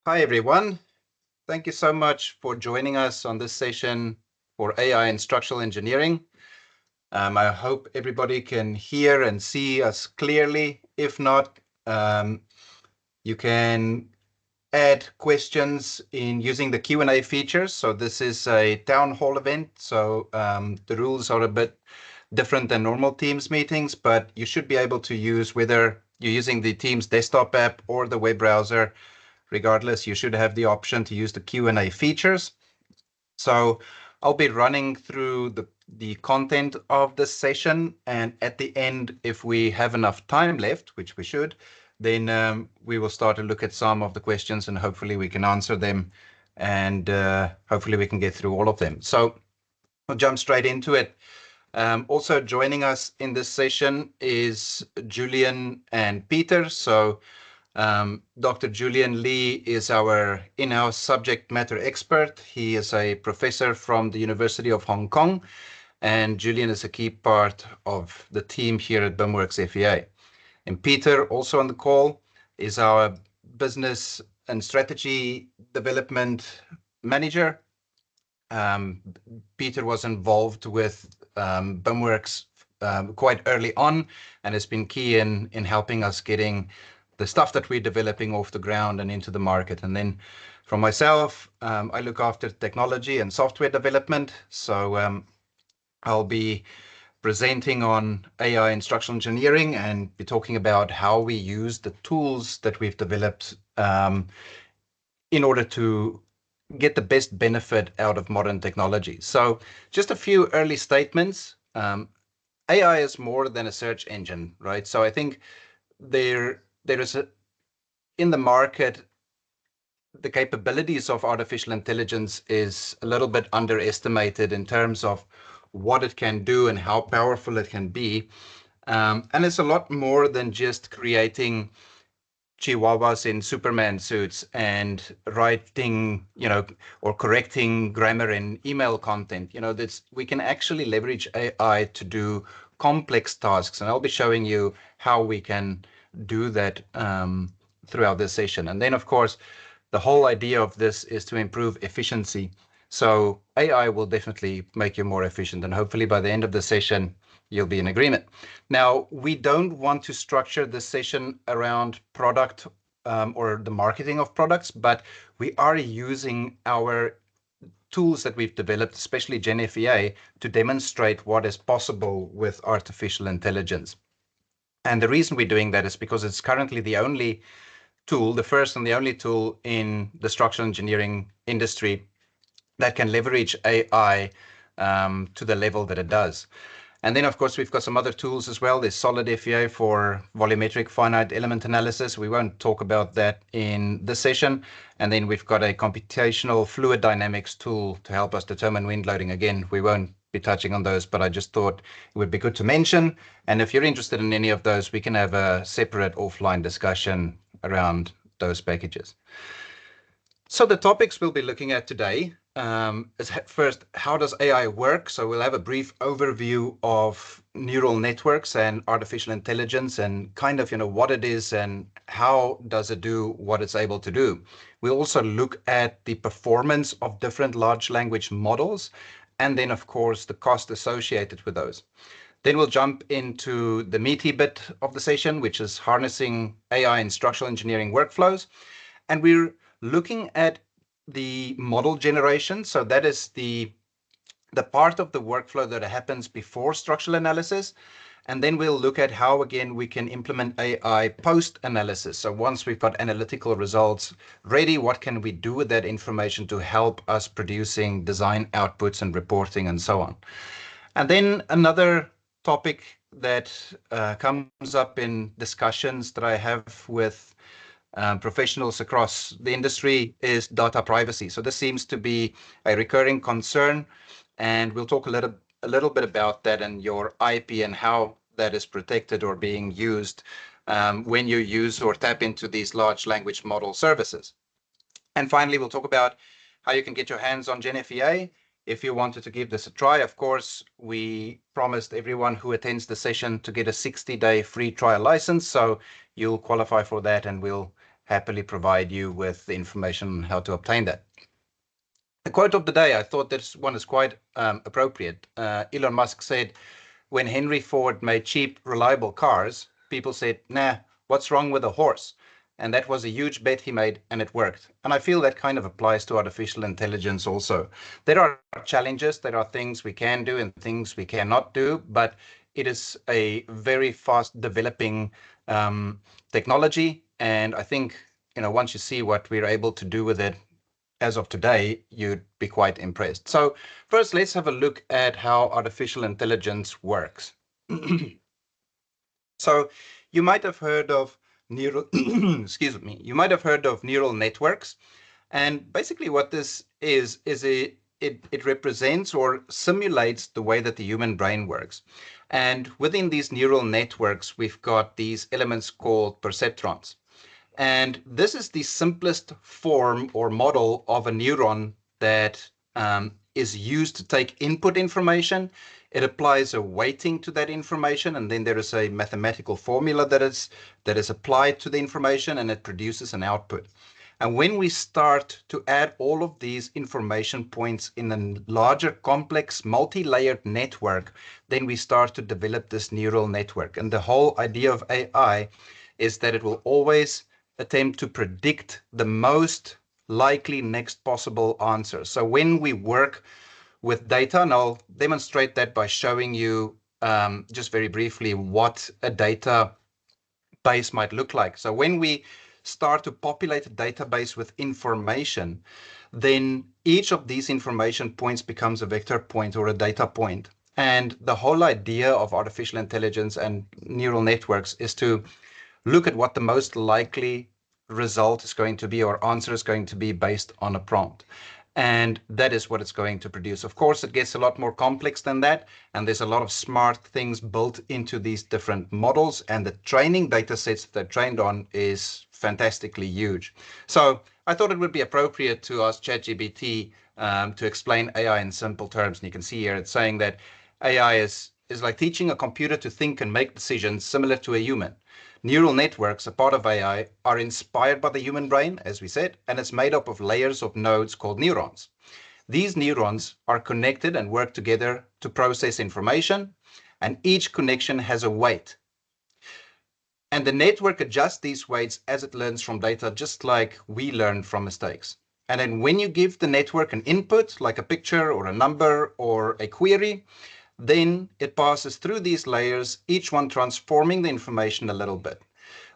Hi, everyone. Thank you so much for joining us on this session for AI and structural engineering. I hope everybody can hear and see us clearly. If not, you can add questions in using the Q&A features. So this is a town hall event, so the rules are a bit different than normal Teams meetings, but you should be able to use, whether you're using the Teams desktop app or the web browser, regardless, you should have the option to use the Q&A features. So I'll be running through the content of this session, and at the end, if we have enough time left, which we should, then we will start to look at some of the questions, and hopefully we can answer them, and hopefully we can get through all of them. So I'll jump straight into it. Also joining us in this session is Julian and Peter. So Dr. Julian Lee is our in-house subject matter expert. He is a professor from the University of Hong Kong, and Julian is a key part of the team here at BIMWorks FEA. And Peter, also on the call, is our business and strategy development manager. Peter was involved with BIMWorks quite early on and has been key in helping us getting the stuff that we're developing off the ground and into the market. And then from myself, I look after technology and software development. So I'll be presenting on AI instructional engineering and be talking about how we use the tools that we've developed in order to get the best benefit out of modern technology. So just a few early statements. AI is more than a search engine, right? So I think there is in the market, the capabilities of artificial intelligence is a little bit underestimated in terms of what it can do and how powerful it can be. And it's a lot more than just creating chihuahuas in Superman suits and writing, or correcting grammar in email content. We can actually leverage AI to do complex tasks, and I'll be showing you how we can do that throughout this session. And then, of course, the whole idea of this is to improve efficiency. So AI will definitely make you more efficient, and hopefully by the end of the session, you'll be in agreement. Now, we don't want to structure this session around product or the marketing of products, but we are using our tools that we've developed, especially GenFEA, to demonstrate what is possible with artificial intelligence. And the reason we're doing that is because it's currently the only tool, the first and the only tool in the structural engineering industry that can leverage AI to the level that it does. And then, of course, we've got some other tools as well. There's Solid FEA for volumetric finite element analysis. We won't talk about that in this session. And then we've got a computational fluid dynamics tool to help us determine wind loading. Again, we won't be touching on those, but I just thought it would be good to mention. And if you're interested in any of those, we can have a separate offline discussion around those packages. So the topics we'll be looking at today is first, how does AI work? So we'll have a brief overview of neural networks and artificial intelligence and kind of, what it is and how does it do what it's able to do. We'll also look at the performance of different large language models, and then, of course, the cost associated with those. Then we'll jump into the meaty bit of the session, which is harnessing AI in structural engineering workflows. And we're looking at the model generation. So that is the part of the workflow that happens before structural analysis. And then we'll look at how, again, we can implement AI post-analysis. So once we've got analytical results ready, what can we do with that information to help us producing design outputs and reporting and so on. And then another topic that comes up in discussions that I have with professionals across the industry is data privacy. So this seems to be a recurring concern, and we'll talk a little bit about that and your IP and how that is protected or being used when you use or tap into these large language model services. And finally, we'll talk about how you can get your hands on GenFEA if you wanted to give this a try. Of course, we promised everyone who attends the session to get a 60-day free trial license, so you'll qualify for that, and we'll happily provide you with the information on how to obtain that. The quote of the day, I thought this one is quite appropriate. Elon Musk said, when Henry Ford made cheap, reliable cars, people said, nah, what's wrong with a horse? And that was a huge bet he made, and it worked. And I feel that kind of applies to artificial intelligence also. There are challenges, there are things we can do and things we cannot do, but it is a very fast developing technology. And I think, once you see what we're able to do with it as of today, you'd be quite impressed. So first, let's have a look at how artificial intelligence works. So you might have heard of neural, excuse me, you might have heard of neural networks. And basically what this is it represents or simulates the way that the human brain works. And within these neural networks, we've got these elements called perceptrons. And this is the simplest form or model of a neuron that is used to take input information. It applies a weighting to that information, and then there is a mathematical formula that is applied to the information, and it produces an output. And when we start to add all of these information points in a larger, complex, multi-layered network, then we start to develop this neural network. And the whole idea of AI is that it will always attempt to predict the most likely next possible answer. So when we work with data, and I'll demonstrate that by showing you just very briefly what a data base might look like. So when we start to populate a database with information, then each of these information points becomes a vector point or a data point. And the whole idea of artificial intelligence and neural networks is to look at what the most likely result is going to be or answer is going to be based on a prompt. And that is what it's going to produce. Of course, it gets a lot more complex than that. And there's a lot of smart things built into these different models. And the training data sets that they're trained on is fantastically huge. So I thought it would be appropriate to ask ChatGPT to explain AI in simple terms. And you can see here it's saying that AI is like teaching a computer to think and make decisions similar to a human. Neural networks, a part of AI, are inspired by the human brain, as we said, and it's made up of layers of nodes called neurons. These neurons are connected and work together to process information, and each connection has a weight. And the network adjusts these weights as it learns from data, just like we learn from mistakes. And then when you give the network an input, like a picture or a number or a query, then it passes through these layers, each one transforming the information a little bit.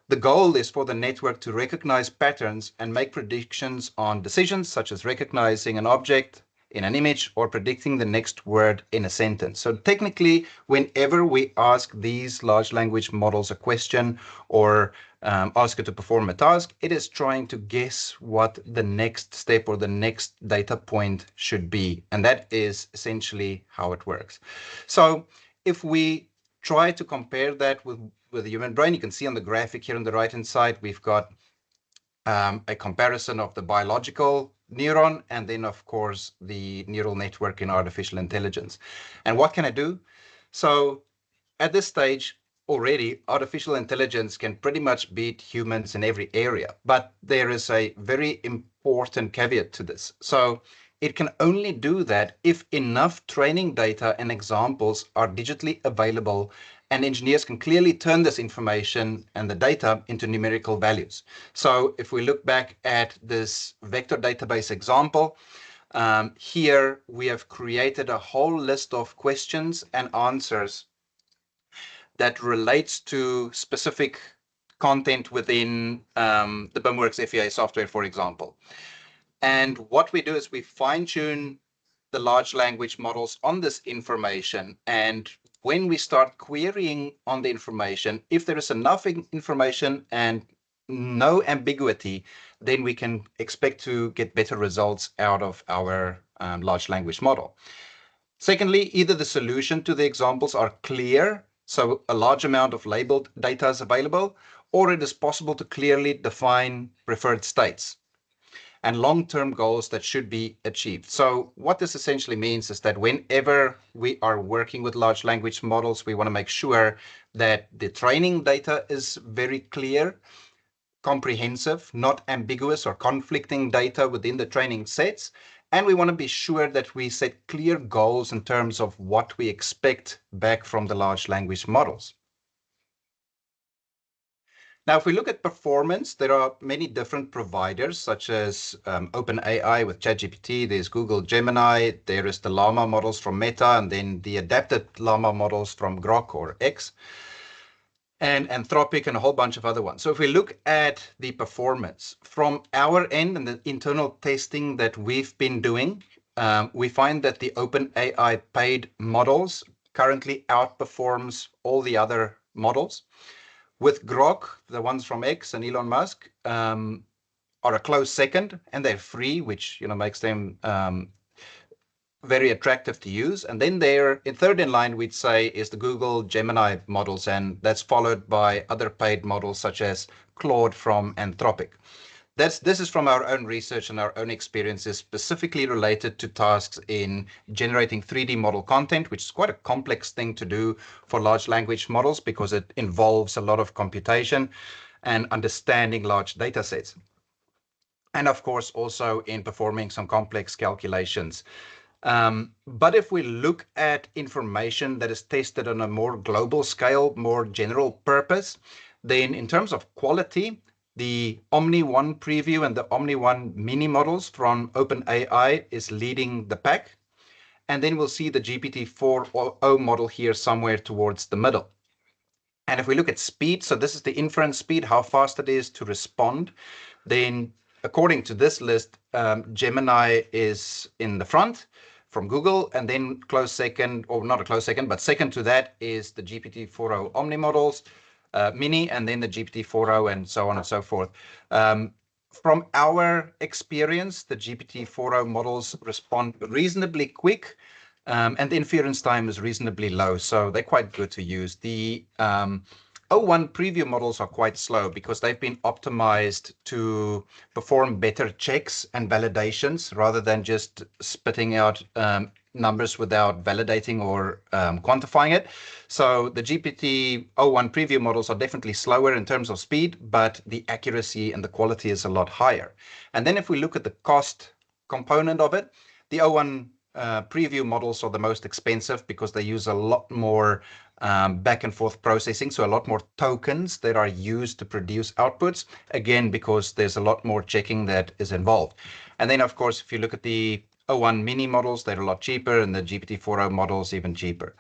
The goal is for the network to recognize patterns and make predictions on decisions, such as recognizing an object in an image or predicting the next word in a sentence. So technically, whenever we ask these large language models a question or ask it to perform a task, it is trying to guess what the next step or the next data point should be. And that is essentially how it works. So if we try to compare that with the human brain, you can see on the graphic here on the right-hand side, we've got a comparison of the biological neuron and then, of course, the neural network in artificial intelligence. And what can I do? So at this stage, already, artificial intelligence can pretty much beat humans in every area, but there is a very important caveat to this. So it can only do that if enough training data and examples are digitally available and engineers can clearly turn this information and the data into numerical values. So if we look back at this vector database example, here we have created a whole list of questions and answers that relates to specific content within the BIMWorks FEA software, for example. And what we do is we fine-tune the large language models on this information. And when we start querying on the information, if there is enough information and no ambiguity, then we can expect to get better results out of our large language model. Secondly, either the solution to the examples are clear, so a large amount of labeled data is available, or it is possible to clearly define preferred states and long-term goals that should be achieved. So what this essentially means is that whenever we are working with large language models, we want to make sure that the training data is very clear, comprehensive, not ambiguous or conflicting data within the training sets. And we want to be sure that we set clear goals in terms of what we expect back from the large language models. Now, if we look at performance, there are many different providers, such as OpenAI with ChatGPT, there's Google Gemini, there is the Llama models from Meta, and then the adapted Llama models from Grok or X, and Anthropic, and a whole bunch of other ones. So if we look at the performance from our end and the internal testing that we've been doing, we find that the OpenAI paid models currently outperforms all the other models. With Grok, the ones from X and Elon Musk are a close second, and they're free, which makes them very attractive to use. And then there, in third in line, we'd say is the Google Gemini models, and that's followed by other paid models such as Claude from Anthropic. This is from our own research and our own experiences, specifically related to tasks in generating 3D model content, which is quite a complex thing to do for large language models because it involves a lot of computation and understanding large data sets. And of course, also in performing some complex calculations. But if we look at information that is tested on a more global scale, more general purpose, then in terms of quality, the Omni 1 preview and the Omni 1 mini models from OpenAI is leading the pack. And then we'll see the GPT-4o model here somewhere towards the middle. And if we look at speed, so this is the inference speed, how fast it is to respond, then according to this list, Gemini is in the front from Google, and then close second, or not a close second, but second to that is the GPT-4o Omni models, mini, and then the GPT-4o, and so on and so forth. From our experience, the GPT-4o models respond reasonably quick, and the inference time is reasonably low, so they're quite good to use. The O1 preview models are quite slow because they've been optimized to perform better checks and validations rather than just spitting out numbers without validating or quantifying it. So the GPT-O1 preview models are definitely slower in terms of speed, but the accuracy and the quality is a lot higher. And then if we look at the cost component of it, the O1 preview models are the most expensive because they use a lot more back and forth processing, so a lot more tokens that are used to produce outputs, again, because there's a lot more checking that is involved. And then, of course, if you look at the O1 mini models, they're a lot cheaper, and the GPT-4o models even cheaper.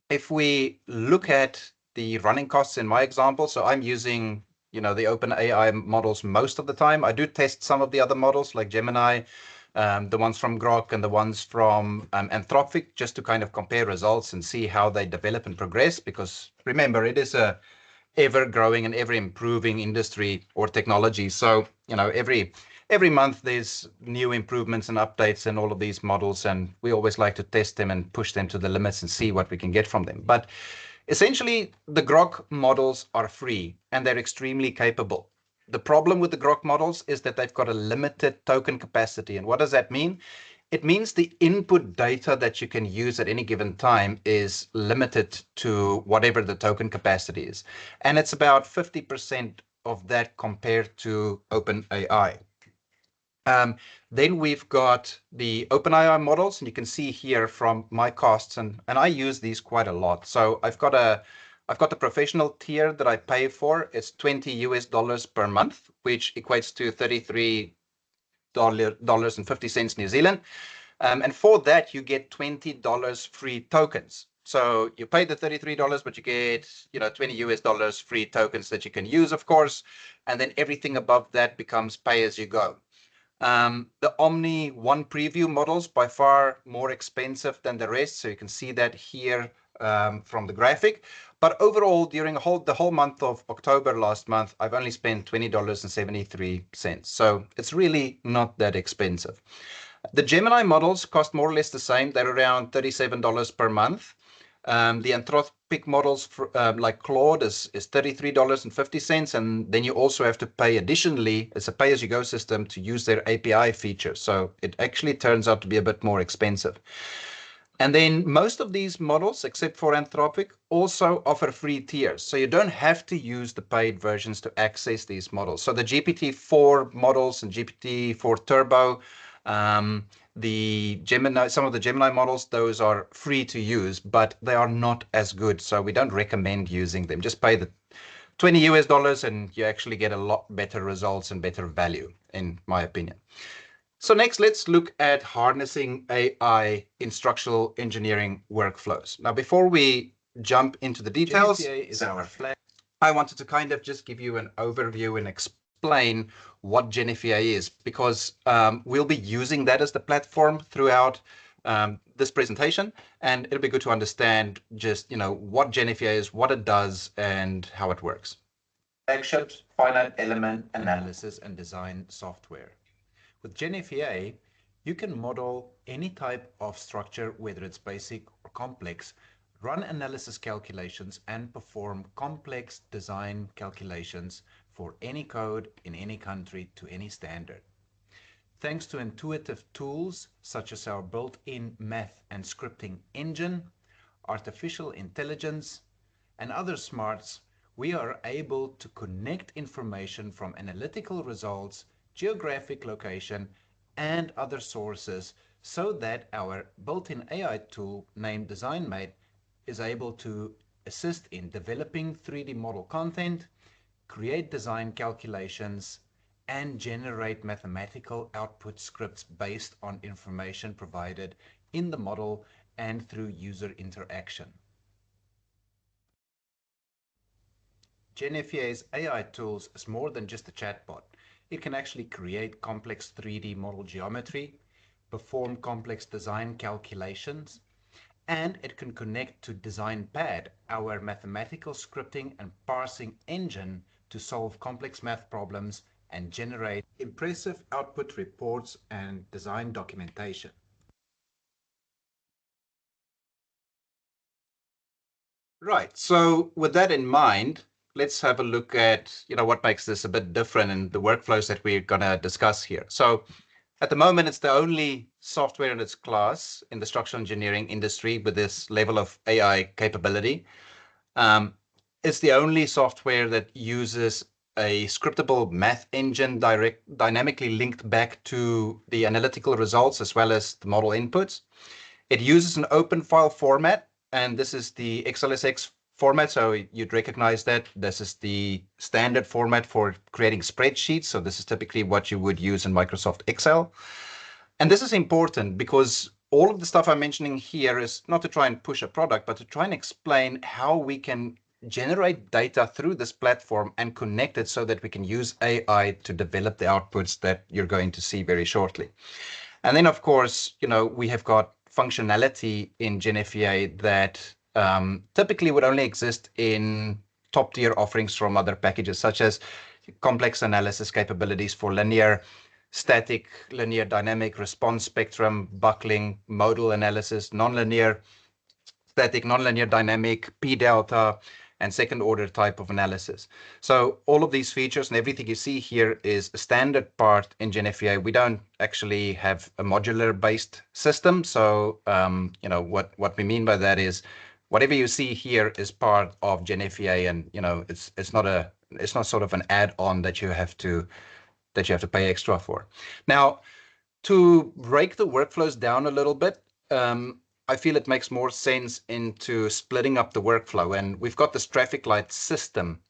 If we look at the running costs in my example, so I'm using the OpenAI models most of the time. I do test some of the other models like Gemini, the ones from Grok and the ones from Anthropic, just to kind of compare results and see how they develop and progress. Because remember, it is a ever-growing and ever-improving industry or technology. So every month there's new improvements and updates in all of these models, and we always like to test them and push them to the limits and see what we can get from them. But essentially, the Grok models are free and they're extremely capable. The problem with the Grok models is that they've got a limited token capacity. And what does that mean? It means the input data that you can use at any given time is limited to whatever the token capacity is. And it's about 50% of that compared to OpenAI. Then we've got the OpenAI models, and you can see here from my costs, and I use these quite a lot. So I've got the professional tier that I pay for. It's $20 per month, which equates to $33.50 New Zealand. And for that, you get $20 free tokens. So you pay the $33, but you get $20 free tokens that you can use, of course. And then everything above that becomes pay as you go. The Omni 1 preview models by far more expensive than the rest. So you can see that here from the graphic. But overall, during the whole month of October last month, I've only spent $20.73. So it's really not that expensive. The Gemini models cost more or less the same. They're around $37 per month. The Anthropic models like Claude is $33.50, and then you also have to pay additionally, it's a pay-as-you-go system, to use their API feature. So it actually turns out to be a bit more expensive. And then most of these models, except for Anthropic, also offer free tiers. So you don't have to use the paid versions to access these models. So the GPT-4 models and GPT-4 Turbo, the Gemini, some of the Gemini models, those are free to use, but they are not as good. So we don't recommend using them. Just pay the $20 and you actually get a lot better results and better value, in my opinion. So next, let's look at harnessing AI in structural engineering workflows. Now, before we jump into the details, GenFEA is our flag. I wanted to kind of just give you an overview and explain what GenFEA is, because we'll be using that as the platform throughout this presentation, and it'll be good to understand just what GenFEA is, what it does, and how it works. Flagships, finite element analysis and design software. With GenFEA, you can model any type of structure, whether it's basic or complex, run analysis calculations, and perform complex design calculations for any code in any country to any standard. Thanks to intuitive tools such as our built-in math and scripting engine, artificial intelligence, and other smarts, we are able to connect information from analytical results, geographic location, and other sources so that our built-in AI tool named DesignMate is able to assist in developing 3D model content, create design calculations, and generate mathematical output scripts based on information provided in the model and through user interaction. GenFEA's AI tools is more than just a chatbot. It can actually create complex 3D model geometry, perform complex design calculations, and it can connect to DesignPad, our mathematical scripting and parsing engine, to solve complex math problems and generate impressive output reports and design documentation. Right. So with that in mind, let's have a look at what makes this a bit different in the workflows that we're going to discuss here. So at the moment, it's the only software in its class in the structural engineering industry with this level of AI capability. It's the only software that uses a scriptable math engine dynamically linked back to the analytical results as well as the model inputs. It uses an open file format, and this is the XLSX format, so you'd recognize that. This is the standard format for creating spreadsheets, so this is typically what you would use in Microsoft Excel. And this is important because all of the stuff I'm mentioning here is not to try and push a product, but to try and explain how we can generate data through this platform and connect it so that we can use AI to develop the outputs that you're going to see very shortly. And then, of course, we have got functionality in GenFEA that typically would only exist in top tier offerings from other packages, such as complex analysis capabilities for linear, static, linear dynamic, response spectrum, buckling, modal analysis, nonlinear, static, nonlinear dynamic, p-delta, and second order type of analysis. So all of these features and everything you see here is a standard part in GenFEA. We don't actually have a modular based system. So what we mean by that is whatever you see here is part of GenFEA, and it's not sort of an add-on that you have to pay extra for. Now, to break the workflows down a little bit, I feel it makes more sense into splitting up the workflow. And we've got this traffic light system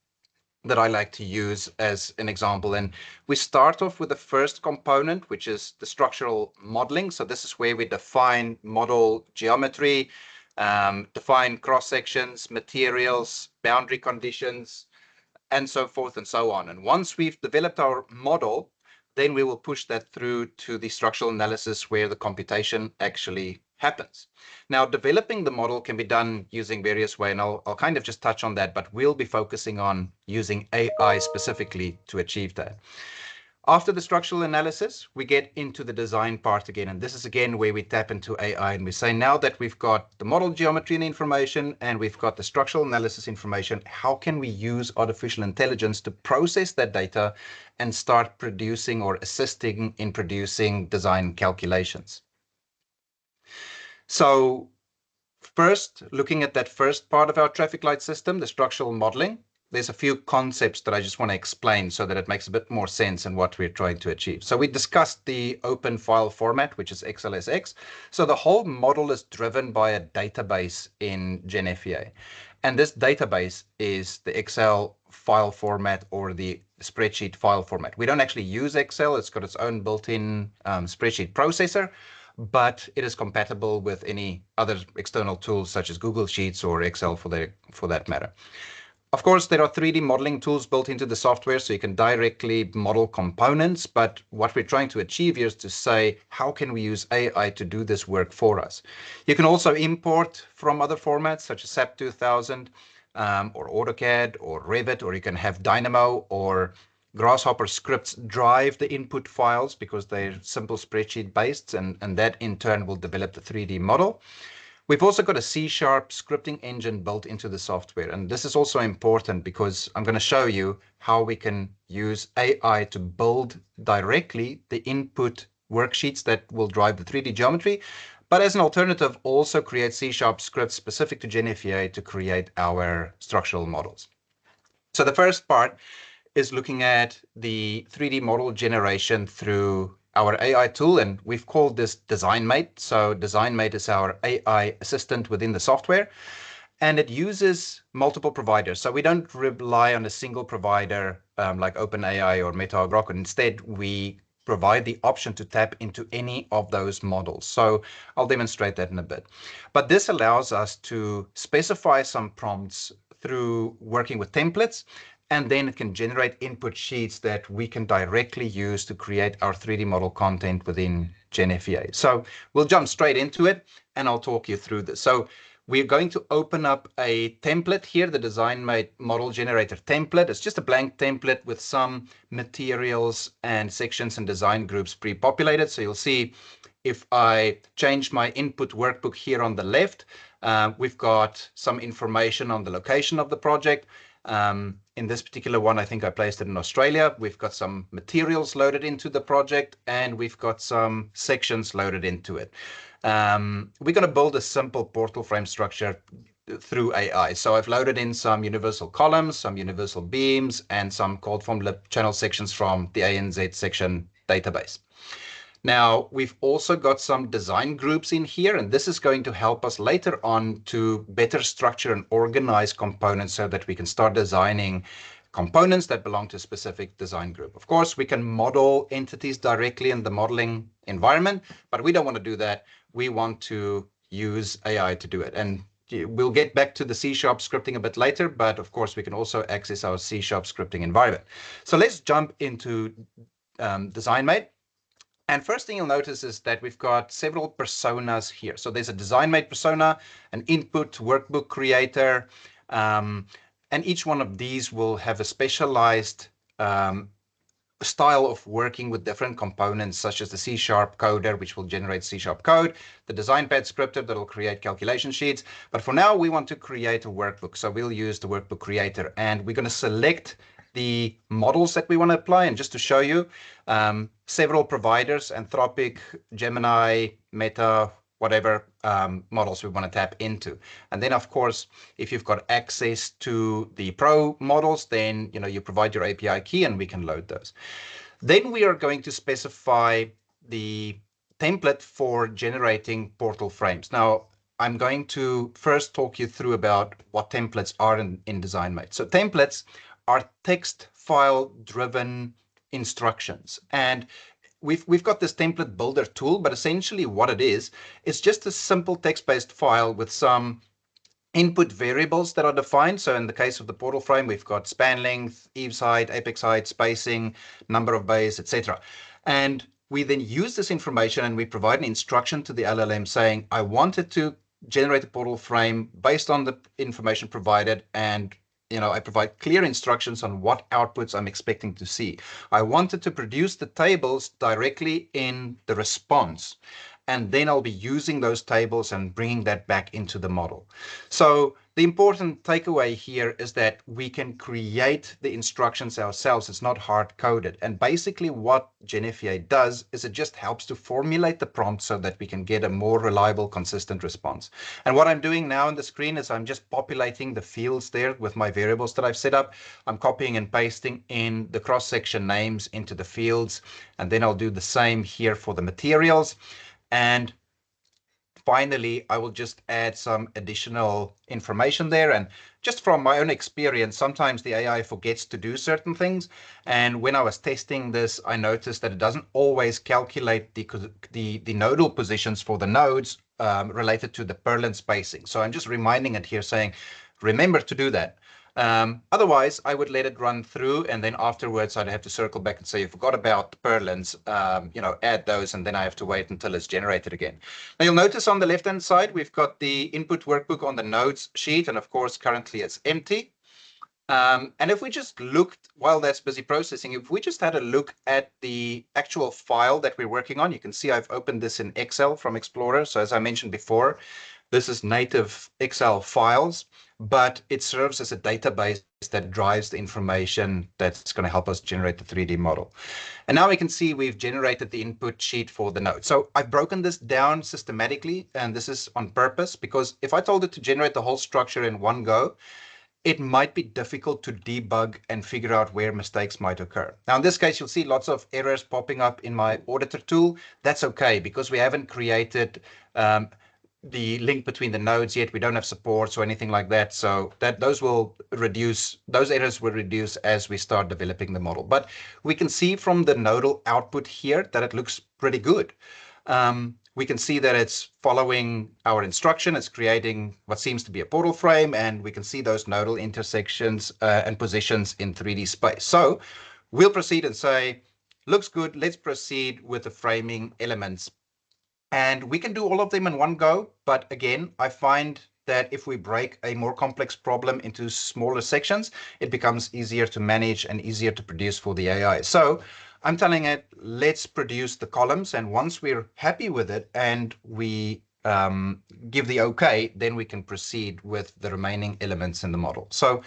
that I like to use as an example. And we start off with the first component, which is the structural modeling. So this is where we define model geometry, define cross sections, materials, boundary conditions, and so forth and so on. And once we've developed our model, then we will push that through to the structural analysis where the computation actually happens. Now, developing the model can be done using various ways, and I'll kind of just touch on that, but we'll be focusing on using AI specifically to achieve that. After the structural analysis, we get into the design part again. And this is again where we tap into AI and we say, now that we've got the model geometry and information and we've got the structural analysis information, how can we use artificial intelligence to process that data and start producing or assisting in producing design calculations? So First, looking at that first part of our traffic light system, the structural modeling, there's a few concepts that I just want to explain so that it makes a bit more sense in what we're trying to achieve. So we discussed the open file format, which is XLSX. So the whole model is driven by a database in GenFEA. And this database is the Excel file format or the spreadsheet file format. We don't actually use Excel. It's got its own built-in spreadsheet processor, but it is compatible with any other external tools such as Google Sheets or Excel for that matter. Of course, there are 3D modeling tools built into the software, so you can directly model components, but what we're trying to achieve here is to say, how can we use AI to do this work for us? You can also import from other formats, such as SAP 2000, or AutoCAD, or Revit, or you can have Dynamo or Grasshopper scripts drive the input files because they're simple spreadsheet based, and that in turn will develop the 3D model. We've also got a C# scripting engine built into the software. And this is also important because I'm going to show you how we can use AI to build directly the input worksheets that will drive the 3D geometry. But as an alternative, also create C# scripts specific to GenFEA to create our structural models. So the first part is looking at the 3D model generation through our AI tool, and we've called this DesignMate. So DesignMate is our AI assistant within the software, and it uses multiple providers. So we don't rely on a single provider like OpenAI or Meta or Grok. Instead, we provide the option to tap into any of those models. So I'll demonstrate that in a bit. But this allows us to specify some prompts through working with templates, and then it can generate input sheets that we can directly use to create our 3D model content within GenFEA. So we'll jump straight into it, and I'll talk you through this. So we're going to open up a template here, the DesignMate model generator template. It's just a blank template with some materials and sections and design groups pre-populated. So you'll see if I change my input workbook here on the left, we've got some information on the location of the project. In this particular one, I think I placed it in Australia. We've got some materials loaded into the project, and we've got some sections loaded into it. We're going to build a simple portal frame structure through AI. So I've loaded in some universal columns, some universal beams, and some cold form lip channel sections from the ANZ section database. Now, we've also got some design groups in here, and this is going to help us later on to better structure and organize components so that we can start designing components that belong to a specific design group. Of course, we can model entities directly in the modeling environment, but we don't want to do that. We want to use AI to do it. And we'll get back to the C# scripting a bit later, but of course, we can also access our C# scripting environment. So let's jump into DesignMate. And first thing you'll notice is that we've got several personas here. So there's a DesignMate persona, an input workbook creator, and each one of these will have a specialized style of working with different components, such as the C# coder, which will generate C# code, the DesignPad scripter that will create calculation sheets. But for now, we want to create a workbook. So we'll use the workbook creator, and we're going to select the models that we want to apply. And just to show you, several providers, Anthropic, Gemini, Meta, whatever models we want to tap into. And then, of course, if you've got access to the Pro models, then you provide your API key and we can load those. Then we are going to specify the template for generating portal frames. Now, I'm going to first talk you through about what templates are in DesignMate. So templates are text file driven instructions. And we've got this template builder tool, but essentially what it is, it's just a simple text-based file with some input variables that are defined. So in the case of the portal frame, we've got span length, eaves height, apex height, spacing, number of bays, etc. And we then use this information and we provide an instruction to the LLM saying, I wanted to generate a portal frame based on the information provided, and I provide clear instructions on what outputs I'm expecting to see. I wanted to produce the tables directly in the response. and then I'll be using those tables and bringing that back into the model. So the important takeaway here is that we can create the instructions ourselves. It's not hard-coded. And basically what GenFEA does is it just helps to formulate the prompt so that we can get a more reliable, consistent response. And what I'm doing now on the screen is I'm just populating the fields there with my variables that I've set up. I'm copying and pasting in the cross-section names into the fields, and then I'll do the same here for the materials. And finally, I will just add some additional information there. And just from my own experience, sometimes the AI forgets to do certain things. And when I was testing this, I noticed that it doesn't always calculate the nodal positions for the nodes related to the purlin spacing. So I'm just reminding it here saying, remember to do that. Otherwise, I would let it run through, and then afterwards I'd have to circle back and say, you forgot about the purlins, add those, and then I have to wait until it's generated again. Now you'll notice on the left-hand side, we've got the input workbook on the nodes sheet, and of course, currently it's empty. And if we just looked, while that's busy processing, if we just had a look at the actual file that we're working on, you can see I've opened this in Excel from Explorer. So as I mentioned before, this is native Excel files, but it serves as a database that drives the information that's going to help us generate the 3D model. And now we can see we've generated the input sheet for the node. So I've broken this down systematically, and this is on purpose, because if I told it to generate the whole structure in one go, it might be difficult to debug and figure out where mistakes might occur. Now, in this case, you'll see lots of errors popping up in my auditor tool. That's okay, because we haven't created the link between the nodes yet. We don't have supports or anything like that. So those errors will reduce as we start developing the model. But we can see from the nodal output here that it looks pretty good. We can see that it's following our instruction. It's creating what seems to be a portal frame, and we can see those nodal intersections and positions in 3D space. So we'll proceed and say, looks good. Let's proceed with the framing elements. And we can do all of them in one go. But again, I find that if we break a more complex problem into smaller sections, it becomes easier to manage and easier to produce for the AI. So I'm telling it, let's produce the columns. And once we're happy with it and we give the OK, then we can proceed with the remaining elements in the model. So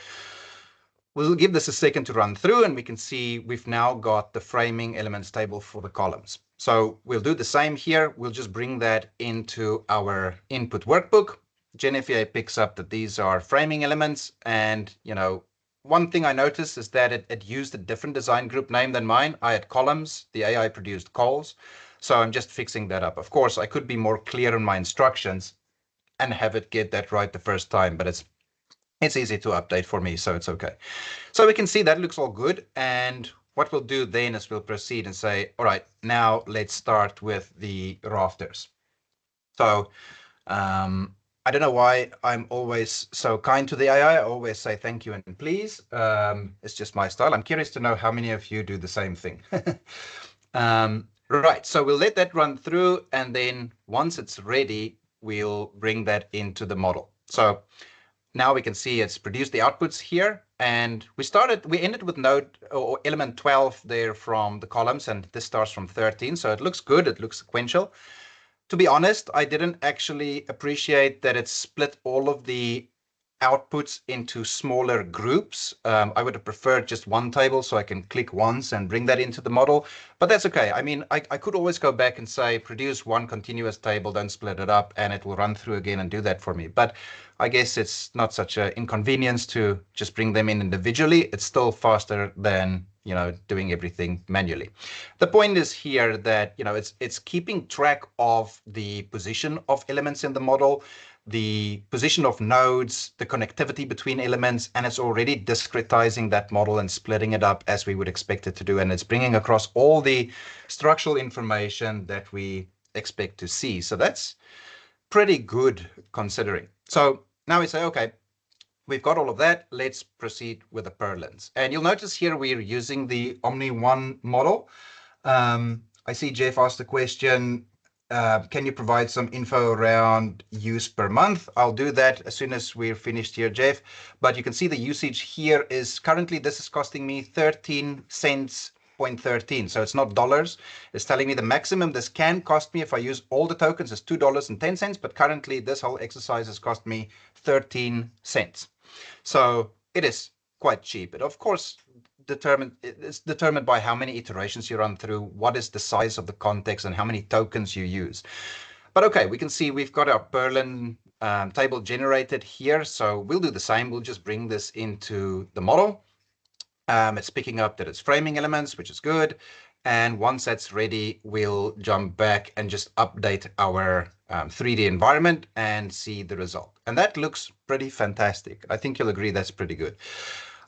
we'll give this a second to run through, and we can see we've now got the framing elements table for the columns. So we'll do the same here. We'll just bring that into our input workbook. GenFEA picks up that these are framing elements. And, one thing I noticed is that it used a different design group name than mine. I had columns. The AI produced cols. So I'm just fixing that up. Of course, I could be more clear in my instructions and have it get that right the first time, but it's easy to update for me, so it's okay. So we can see that looks all good. And what we'll do then is we'll proceed and say, all right, now let's start with the rafters. So I don't know why I'm always so kind to the AI. I always say thank you and please. It's just my style. I'm curious to know how many of you do the same thing. Right, so we'll let that run through, and then once it's ready, we'll bring that into the model. So now we can see it's produced the outputs here, and we ended with node or element 12 there from the columns, and this starts from 13. So it looks good. It looks sequential. To be honest, I didn't actually appreciate that it split all of the outputs into smaller groups. I would have preferred just one table so I can click once and bring that into the model, but that's okay. I mean, I could always go back and say, produce one continuous table, don't split it up, and it will run through again and do that for me. But I guess it's not such an inconvenience to just bring them in individually. It's still faster than doing everything manually. The point is here that it's keeping track of the position of elements in the model, the position of nodes, the connectivity between elements, and it's already discretizing that model and splitting it up as we would expect it to do. And it's bringing across all the structural information that we expect to see. So that's pretty good considering. So now we say, okay, we've got all of that. Let's proceed with the purlins. And you'll notice here we're using the Omni 1 model. I see Jeff asked the question, can you provide some info around use per month? I'll do that as soon as we're finished here, Jeff. But you can see the usage here is currently, this is costing me 13 cents 0.13. So it's not dollars. It's telling me the maximum this can cost me if I use all the tokens is $2.10. But currently, this whole exercise has cost me 13 cents. So it is quite cheap. But of course, it's determined by how many iterations you run through, what is the size of the context, and how many tokens you use. But okay, we can see we've got our Berlin table generated here. So we'll do the same. We'll just bring this into the model. It's picking up that it's framing elements, which is good. And once that's ready, we'll jump back and just update our 3D environment and see the result. And that looks pretty fantastic. I think you'll agree that's pretty good.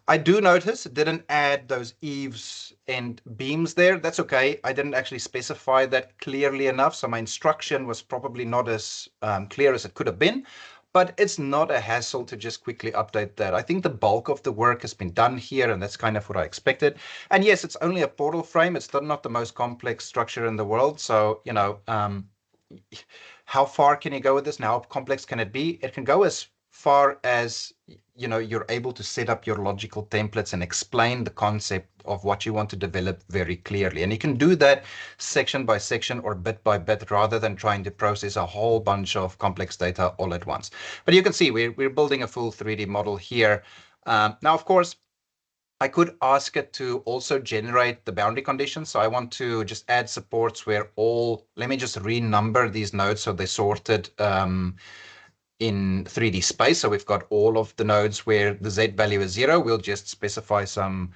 I do notice it didn't add those eaves and beams there. That's okay. I didn't actually specify that clearly enough. So my instruction was probably not as clear as it could have been. But it's not a hassle to just quickly update that. I think the bulk of the work has been done here, and that's kind of what I expected. And yes, it's only a portal frame. It's still not the most complex structure in the world. So, you know, how far can you go with this? And how complex can it be? It can go as far as, you know, you're able to set up your logical templates and explain the concept of what you want to develop very clearly. And you can do that section by section or bit by bit rather than trying to process a whole bunch of complex data all at once. But you can see we're building a full 3D model here. Now, of course, I could ask it to also generate the boundary conditions. So I want to just add supports where let me just renumber these nodes so they're sorted in 3D space. So we've got all of the nodes where the Z value is 0. We'll just specify some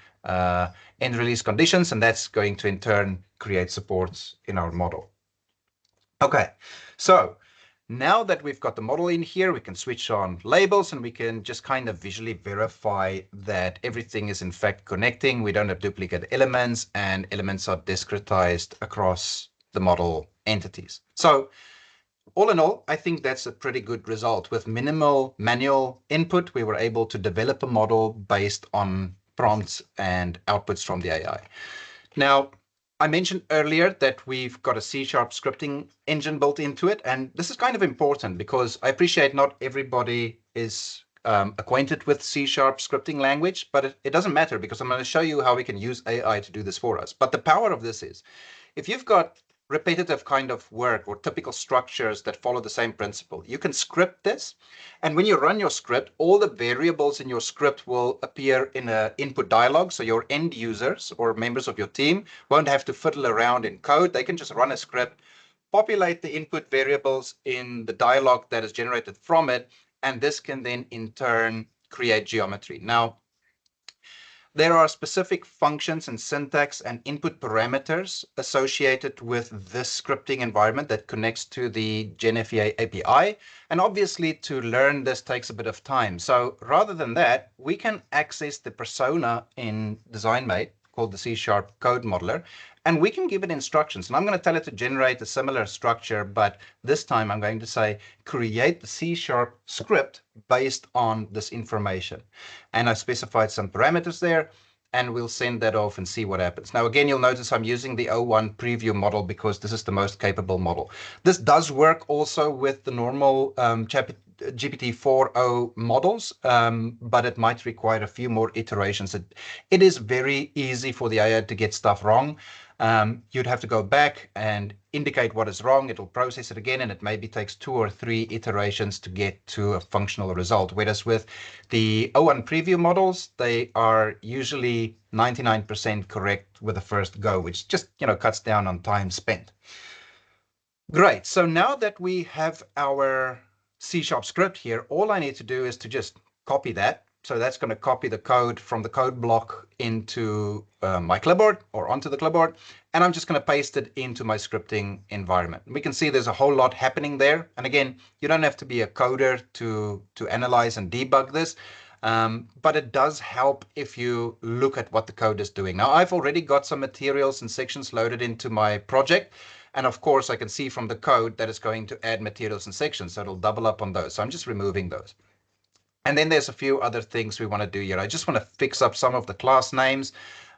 end release conditions, and that's going to in turn create supports in our model. Okay, so now that we've got the model in here, we can switch on labels and we can just kind of visually verify that everything is in fact connecting. We don't have duplicate elements, and elements are discretized across the model entities. So all in all, I think that's a pretty good result. With minimal manual input, we were able to develop a model based on prompts and outputs from the AI. Now, I mentioned earlier that we've got a C# scripting engine built into it, and this is kind of important because I appreciate not everybody is acquainted with C# scripting language, but it doesn't matter because I'm going to show you how we can use AI to do this for us. But the power of this is, if you've got repetitive kind of work or typical structures that follow the same principle, you can script this. And when you run your script, all the variables in your script will appear in an input dialog. So your end users or members of your team won't have to fiddle around in code. They can just run a script, populate the input variables in the dialog that is generated from it. And this can then in turn create geometry. Now, there are specific functions and syntax and input parameters associated with this scripting environment that connects to the GenFEA API. And obviously, to learn this takes a bit of time. So rather than that, we can access the persona in DesignMate called the C# code modeler, and we can give it instructions. And I'm going to tell it to generate a similar structure, but this time I'm going to say, create the C# script based on this information. And I specified some parameters there, and we'll send that off and see what happens. Now, again, you'll notice I'm using the O1 preview model because this is the most capable model. This does work also with the normal GPT-4o models, but it might require a few more iterations. It is very easy for the AI to get stuff wrong. You'd have to go back and indicate what is wrong. It'll process it again, and it maybe takes 2 or 3 iterations to get to a functional result. Whereas with the O1 preview models, they are usually 99% correct with the first go, which just, you know, cuts down on time spent. Great. So now that we have our C# script here, all I need to do is to just copy that. So that's going to copy the code from the code block into my clipboard or onto the clipboard. And I'm just going to paste it into my scripting environment. We can see there's a whole lot happening there. And again, you don't have to be a coder to analyze and debug this. But it does help if you look at what the code is doing. Now, I've already got some materials and sections loaded into my project. And of course, I can see from the code that it's going to add materials and sections. So it'll double up on those. So I'm just removing those. And then there's a few other things we want to do here. I just want to fix up some of the class names.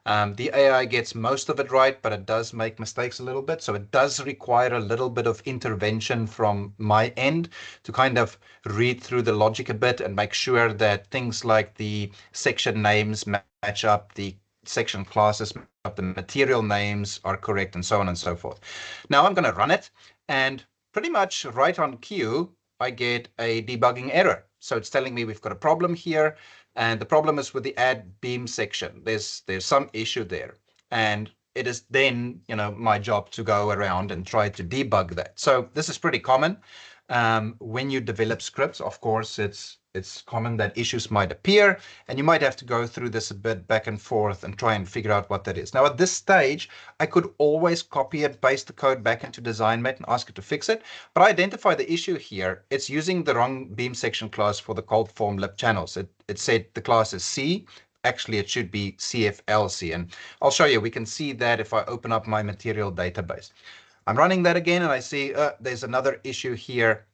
The AI gets most of it right, but it does make mistakes a little bit. So it does require a little bit of intervention from my end to kind of read through the logic a bit and make sure that things like the section names match up, the section classes, the material names are correct, and so on and so forth. Now I'm going to run it, and pretty much right on cue, I get a debugging error. So it's telling me we've got a problem here, and the problem is with the add beam section. There's some issue there, and it is then my job to go around and try to debug that. So this is pretty common. When you develop scripts, of course, it's common that issues might appear, and you might have to go through this a bit back and forth and try and figure out what that is. Now, at this stage, I could always copy and paste the code back into DesignMate and ask it to fix it, but I identify the issue here. It's using the wrong beam section class for the cold form lip channels. It said the class is C. Actually, it should be CFLC, and I'll show you. We can see that if I open up my material database. I'm running that again, and I see there's another issue here.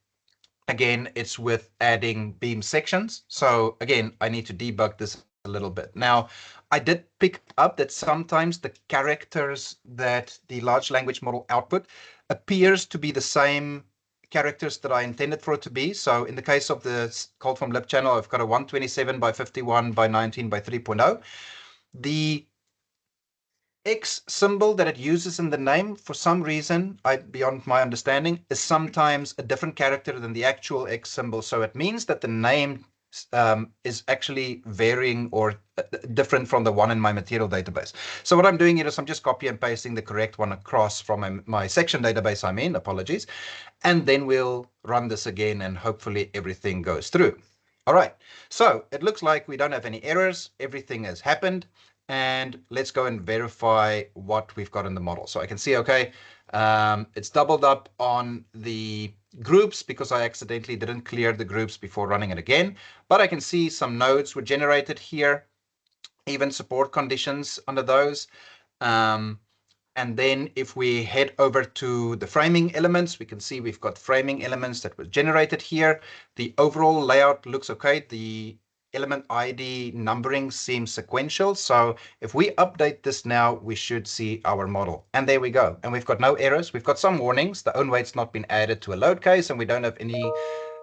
Again, it's with adding beam sections. So again, I need to debug this a little bit. Now, I did pick up that sometimes the characters that the large language model output appears to be the same characters that I intended for it to be. So in the case of the cold form lip channel, I've got a 127 by 51 by 19 by 3.0. The X symbol that it uses in the name, for some reason, beyond my understanding, is sometimes a different character than the actual X symbol. So it means that the name is actually varying or different from the one in my material database. So what I'm doing here is I'm just copy and pasting the correct one across from my section database I'm in, apologies, and then we'll run this again and hopefully everything goes through. All right, so it looks like we don't have any errors. Everything has happened. And let's go and verify what we've got in the model. So I can see, okay, it's doubled up on the groups because I accidentally didn't clear the groups before running it again. But I can see some nodes were generated here, even support conditions under those. And then if we head over to the framing elements, we can see we've got framing elements that were generated here. The overall layout looks okay. The element ID numbering seems sequential. So if we update this now, we should see our model. And there we go. And we've got no errors. We've got some warnings. The own weight's not been added to a load case, and we don't have any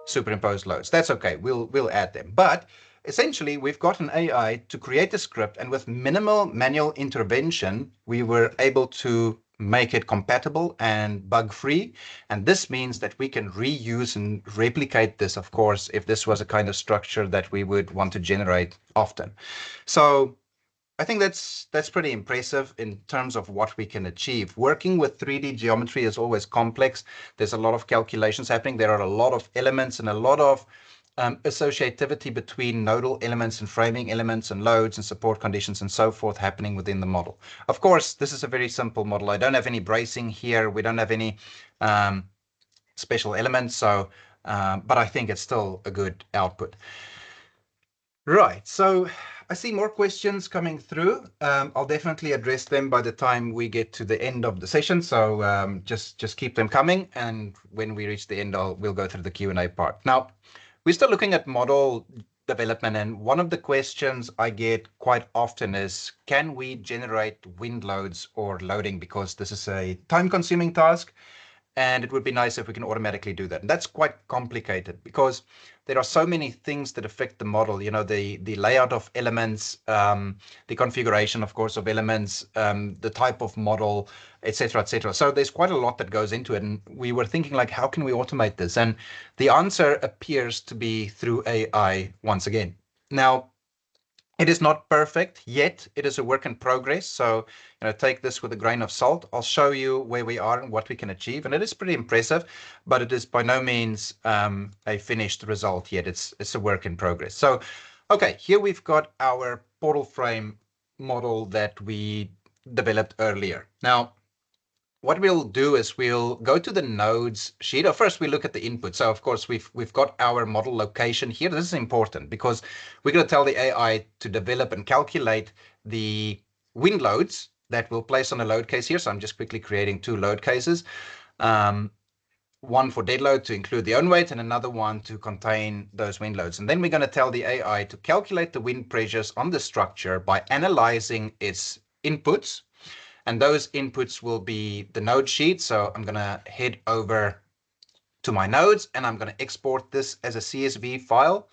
superimposed loads. That's okay. We'll add them. But essentially, we've got an AI to create a script, and with minimal manual intervention, we were able to make it compatible and bug-free. And this means that we can reuse and replicate this, of course, if this was a kind of structure that we would want to generate often. So I think that's pretty impressive in terms of what we can achieve. Working with 3D geometry is always complex. There's a lot of calculations happening. There are a lot of elements and a lot of associativity between nodal elements and framing elements and loads and support conditions and so forth happening within the model. Of course, this is a very simple model. I don't have any bracing here. We don't have any special elements. So, but I think it's still a good output. Right. So I see more questions coming through. I'll definitely address them by the time we get to the end of the session. So just keep them coming. And when we reach the end, we'll go through the Q&A part. Now, we're still looking at model development, and one of the questions I get quite often is, can we generate wind loads or loading? Because this is a time-consuming task, and it would be nice if we can automatically do that. And that's quite complicated because there are so many things that affect the model, you know, the layout of elements, the configuration, of course, of elements, the type of model, etc., etc. So there's quite a lot that goes into it. And we were thinking, like, how can we automate this? And the answer appears to be through AI once again. Now, it is not perfect yet. It is a work in progress. So, you know, take this with a grain of salt. I'll show you where we are and what we can achieve. And it is pretty impressive, but it is by no means a finished result yet. It's a work in progress. So, okay, here we've got our portal frame model that we developed earlier. Now, what we'll do is we'll go to the nodes sheet. First, we look at the input. So of course, we've got our model location here. This is important because we're going to tell the AI to develop and calculate the wind loads that we'll place on a load case here. So I'm just quickly creating two load cases. One for dead load to include the own weight and another one to contain those wind loads. And then we're going to tell the AI to calculate the wind pressures on the structure by analyzing its inputs. And those inputs will be the node sheet. So I'm going to head over to my nodes and I'm going to export this as a CSV file.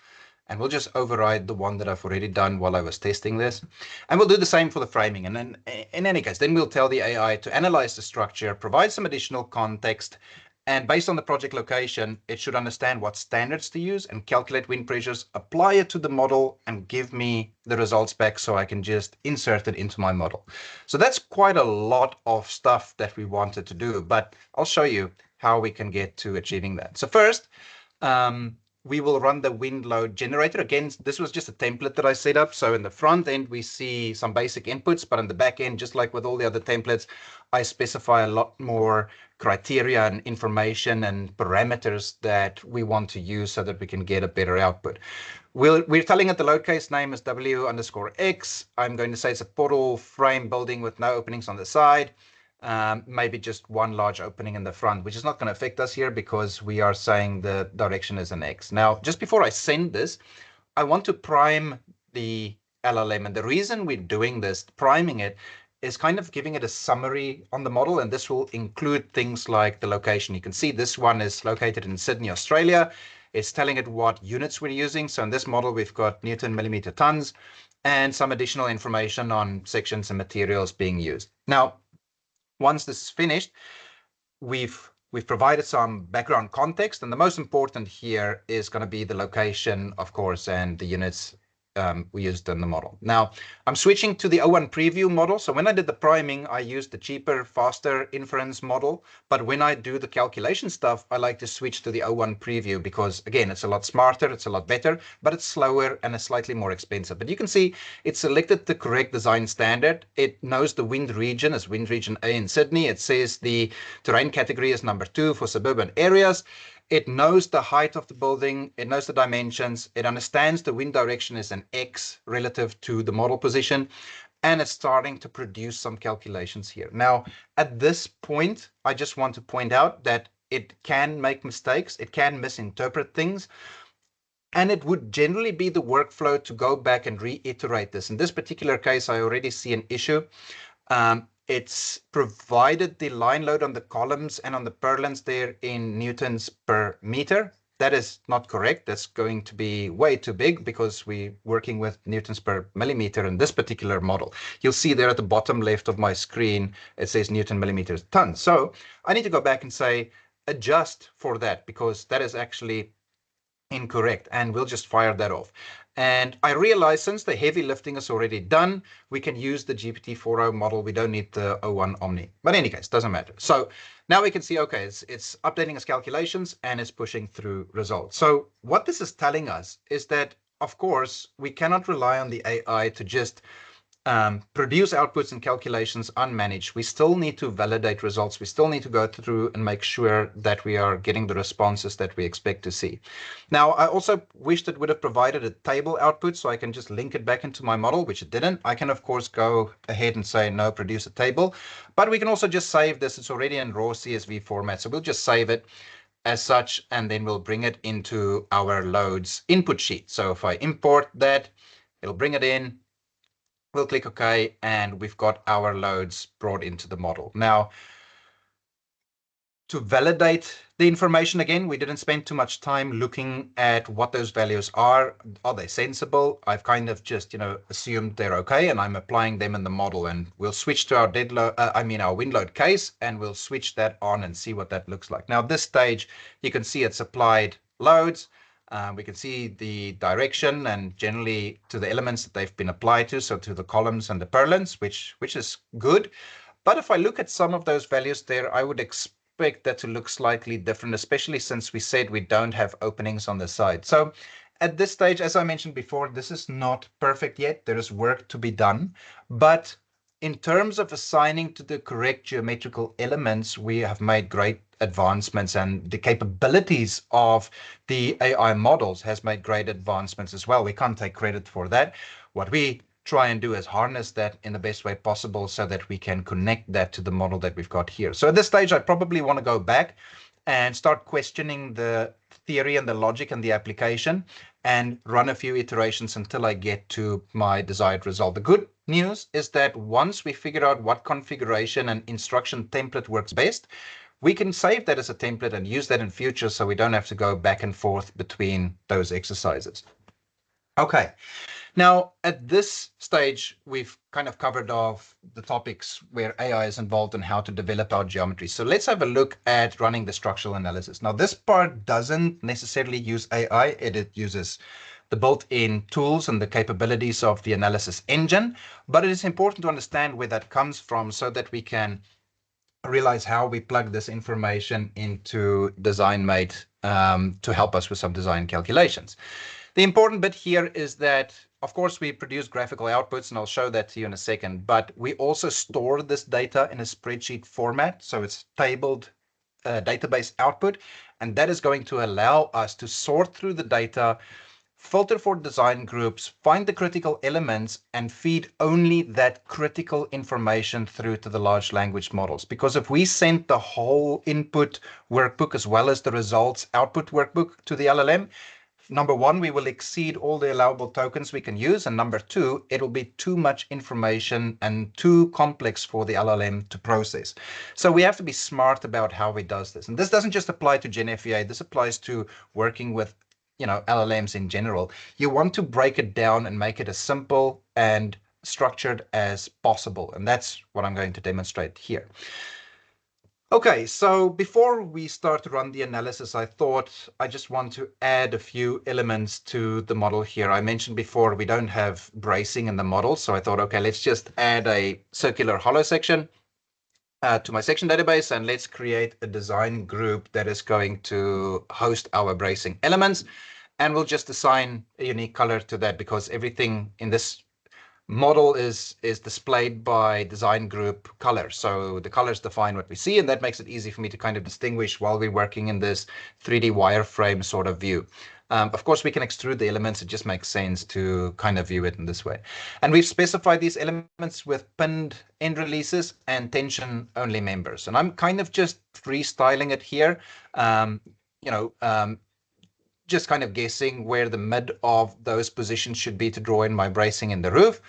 and we'll just override the one that I've already done while I was testing this. And we'll do the same for the framing. And then in any case, then we'll tell the AI to analyze the structure, provide some additional context, and based on the project location, it should understand what standards to use and calculate wind pressures, apply it to the model, and give me the results back so I can just insert it into my model. So that's quite a lot of stuff that we wanted to do, but I'll show you how we can get to achieving that. So first, we will run the wind load generator. Again, this was just a template that I set up. So in the front end, we see some basic inputs, but in the back end, just like with all the other templates, I specify a lot more criteria and information and parameters that we want to use so that we can get a better output. We're telling it the load case name is W_X. I'm going to say it's a portal frame building with no openings on the side. Maybe just one large opening in the front, which is not going to affect us here because we are saying the direction is an X. Now, just before I send this, I want to prime the LLM. And the reason we're doing this, priming it, is kind of giving it a summary on the model. And this will include things like the location. You can see this one is located in Sydney, Australia. It's telling it what units we're using. So in this model, we've got Newton millimeter tons and some additional information on sections and materials being used. Now, once this is finished, we've provided some background context, and the most important here is going to be the location, of course, and the units we used in the model. Now, I'm switching to the O1 preview model. So when I did the priming, I used the cheaper, faster inference model. But when I do the calculation stuff, I like to switch to the O1 preview because, again, it's a lot smarter, it's a lot better, but it's slower and it's slightly more expensive. But you can see it selected the correct design standard. It knows the wind region as wind region A in Sydney. It says the terrain category is number 2 for suburban areas. It knows the height of the building, it knows the dimensions, it understands the wind direction is an X relative to the model position, and it's starting to produce some calculations here. Now, at this point, I just want to point out that it can make mistakes, it can misinterpret things, and it would generally be the workflow to go back and reiterate this. In this particular case, I already see an issue. It's provided the line load on the columns and on the purlins there in newtons per meter. That is not correct. That's going to be way too big because we're working with newtons per millimeter in this particular model. You'll see there at the bottom left of my screen, it says Newton millimeters ton. So I need to go back and say, adjust for that because that is actually incorrect, and we'll just fire that off. And I realize since the heavy lifting is already done, we can use the GPT-4o model. We don't need the O1 Omni. But in any case, doesn't matter. So now we can see, okay, it's updating its calculations and it's pushing through results. So what this is telling us is that, of course, we cannot rely on the AI to just produce outputs and calculations unmanaged. We still need to validate results. We still need to go through and make sure that we are getting the responses that we expect to see. Now, I also wished it would have provided a table output so I can just link it back into my model, which it didn't. I can, of course, go ahead and say, no, produce a table. But we can also just save this. It's already in raw CSV format. So we'll just save it as such, and then we'll bring it into our loads input sheet. So if I import that, it'll bring it in. We'll click OK, and we've got our loads brought into the model. Now, to validate the information, again, we didn't spend too much time looking at what those values are. Are they sensible? I've kind of just, assumed they're OK, and I'm applying them in the model. And we'll switch to our our wind load case, and we'll switch that on and see what that looks like. Now, at this stage, you can see it's applied loads. We can see the direction and generally to the elements that they've been applied to, so to the columns and the purlins, which is good. But if I look at some of those values there, I would expect that to look slightly different, especially since we said we don't have openings on the side. So at this stage, as I mentioned before, this is not perfect yet. There is work to be done. But in terms of assigning to the correct geometrical elements, we have made great advancements, and the capabilities of the AI models has made great advancements as well. We can't take credit for that. What we try and do is harness that in the best way possible so that we can connect that to the model that we've got here. So at this stage, I probably want to go back and start questioning the theory and the logic and the application and run a few iterations until I get to my desired result. The good news is that once we figure out what configuration and instruction template works best, we can save that as a template and use that in future so we don't have to go back and forth between those exercises. Okay. Now, at this stage, we've kind of covered off the topics where AI is involved and how to develop our geometry. So let's have a look at running the structural analysis. Now, this part doesn't necessarily use AI. It uses the built-in tools and the capabilities of the analysis engine, but it is important to understand where that comes from so that we can realize how we plug this information into DesignMate to help us with some design calculations. The important bit here is that, of course, we produce graphical outputs, and I'll show that to you in a second, but we also store this data in a spreadsheet format. So it's tabled database output, and that is going to allow us to sort through the data, filter for design groups, find the critical elements, and feed only that critical information through to the large language models. Because if we send the whole input workbook as well as the results output workbook to the LLM, number one, we will exceed all the allowable tokens we can use. And number two, it'll be too much information and too complex for the LLM to process. So we have to be smart about how we does this. And this doesn't just apply to GenFEA. This applies to working with LLMs in general. You want to break it down and make it as simple and structured as possible. And that's what I'm going to demonstrate here. Okay, so before we start to run the analysis, I thought I just want to add a few elements to the model here. I mentioned before we don't have bracing in the model, so I thought, okay, let's just add a circular hollow section to my section database, and let's create a design group that is going to host our bracing elements. And we'll just assign a unique color to that because everything in this model is displayed by design group color. So the colors define what we see, and that makes it easy for me to kind of distinguish while we're working in this 3D wireframe sort of view. Of course, we can extrude the elements. It just makes sense to kind of view it in this way. And we've specified these elements with pinned end releases and tension only members. And I'm kind of just freestyling it here. Just kind of guessing where the mid of those positions should be to draw in my bracing in the roof.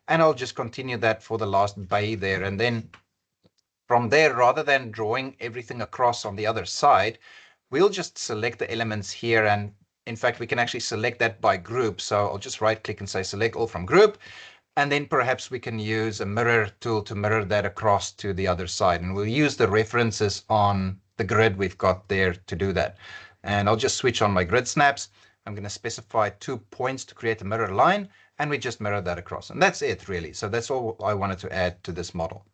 And I'll just continue that for the last bay there. And then from there, rather than drawing everything across on the other side, we'll just select the elements here. And in fact, we can actually select that by group. So I'll just right click and say select all from group. And then perhaps we can use a mirror tool to mirror that across to the other side. And we'll use the references on the grid we've got there to do that. And I'll just switch on my grid snaps. I'm going to specify 2 points to create a mirror line, and we just mirror that across. And that's it, really. So that's all I wanted to add to this model.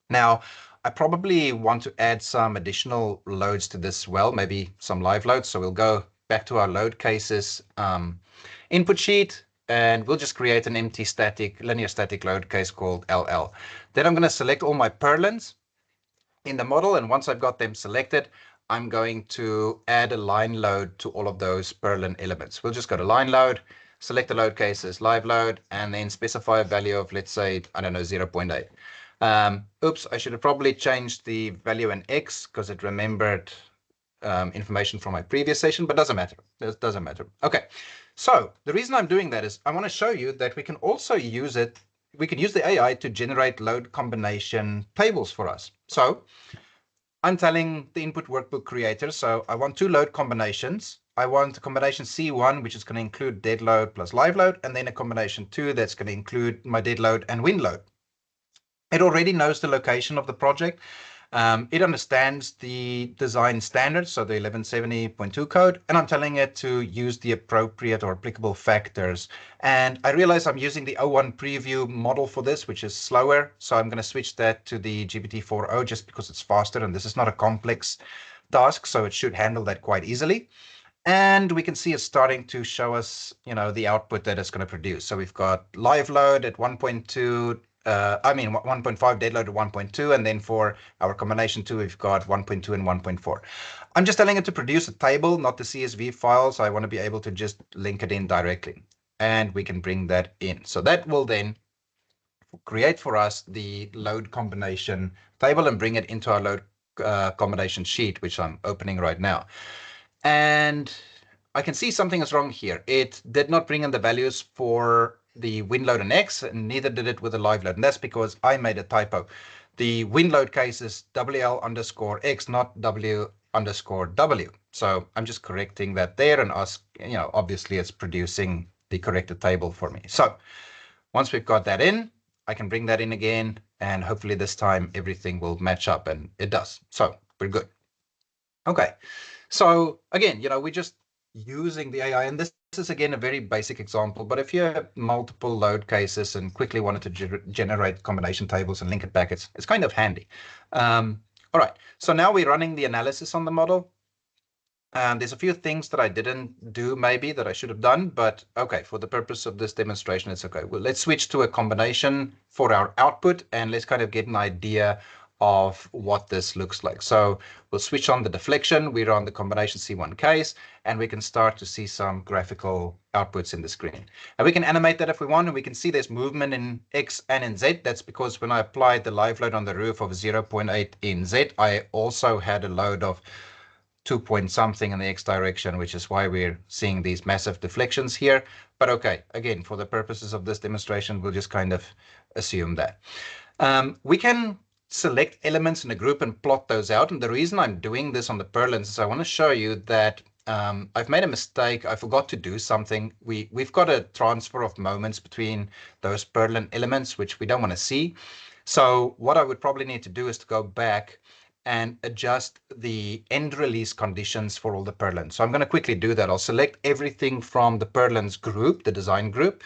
Now, I probably want to add some additional loads to this as well, maybe some live loads. So we'll go back to our load cases input sheet, and we'll just create an empty linear static load case called LL. Then I'm going to select all my purlins in the model, and once I've got them selected, I'm going to add a line load to all of those purlin elements. We'll just go to line load, select the load cases, live load, and then specify a value of, let's say, I don't know, 0.8. Oops, I should have probably changed the value in X because it remembered information from my previous session, but doesn't matter. It doesn't matter. Okay, so the reason I'm doing that is I want to show you that we can also use it. We can use the AI to generate load combination tables for us. So I'm telling the input workbook creator, so I want 2 load combinations. I want a combination C1, which is going to include dead load plus live load, and then a combination 2 that's going to include my dead load and wind load. It already knows the location of the project. It understands the design standards, so the 1170.2 code, and I'm telling it to use the appropriate or applicable factors. And I realize I'm using the O1 preview model for this, which is slower. So I'm going to switch that to the GPT-4o just because it's faster, and this is not a complex task, so it should handle that quite easily. And we can see it's starting to show us, the output that it's going to produce. So we've got live load at 1.2, 1.5 dead load at 1.2, and then for our combination 2, we've got 1.2 and 1.4. I'm just telling it to produce a table, not the CSV file, so I want to be able to just link it in directly. And we can bring that in. So that will then create for us the load combination table and bring it into our load combination sheet, which I'm opening right now. And I can see something is wrong here. It did not bring in the values for the wind load and X, and neither did it with the live load. And that's because I made a typo. The wind load case is WL_X, not W_W. So I'm just correcting that there and obviously it's producing the corrected table for me. So once we've got that in, I can bring that in again, and hopefully this time everything will match up, and it does. So we're good. Okay, so again, we're just using the AI, and this is again a very basic example, but if you have multiple load cases and quickly wanted to generate combination tables and link it back, it's kind of handy. All right, so now we're running the analysis on the model. There's a few things that I didn't do maybe that I should have done, but okay, for the purpose of this demonstration, it's okay. Well, let's switch to a combination for our output, and let's kind of get an idea of what this looks like. So we'll switch on the deflection. We're on the combination C1 case, and we can start to see some graphical outputs in the screen. And we can animate that if we want, and we can see there's movement in X and in Z. That's because when I applied the live load on the roof of 0.8 in Z, I also had a load of 2 point something in the X direction, which is why we're seeing these massive deflections here. But okay, again, for the purposes of this demonstration, we'll just kind of assume that. We can select elements in a group and plot those out. And the reason I'm doing this on the purlins is I want to show you that I've made a mistake. I forgot to do something. We've got a transfer of moments between those purlin elements, which we don't want to see. So what I would probably need to do is to go back and adjust the end release conditions for all the purlins. So I'm going to quickly do that. I'll select everything from the purlins group, the design group,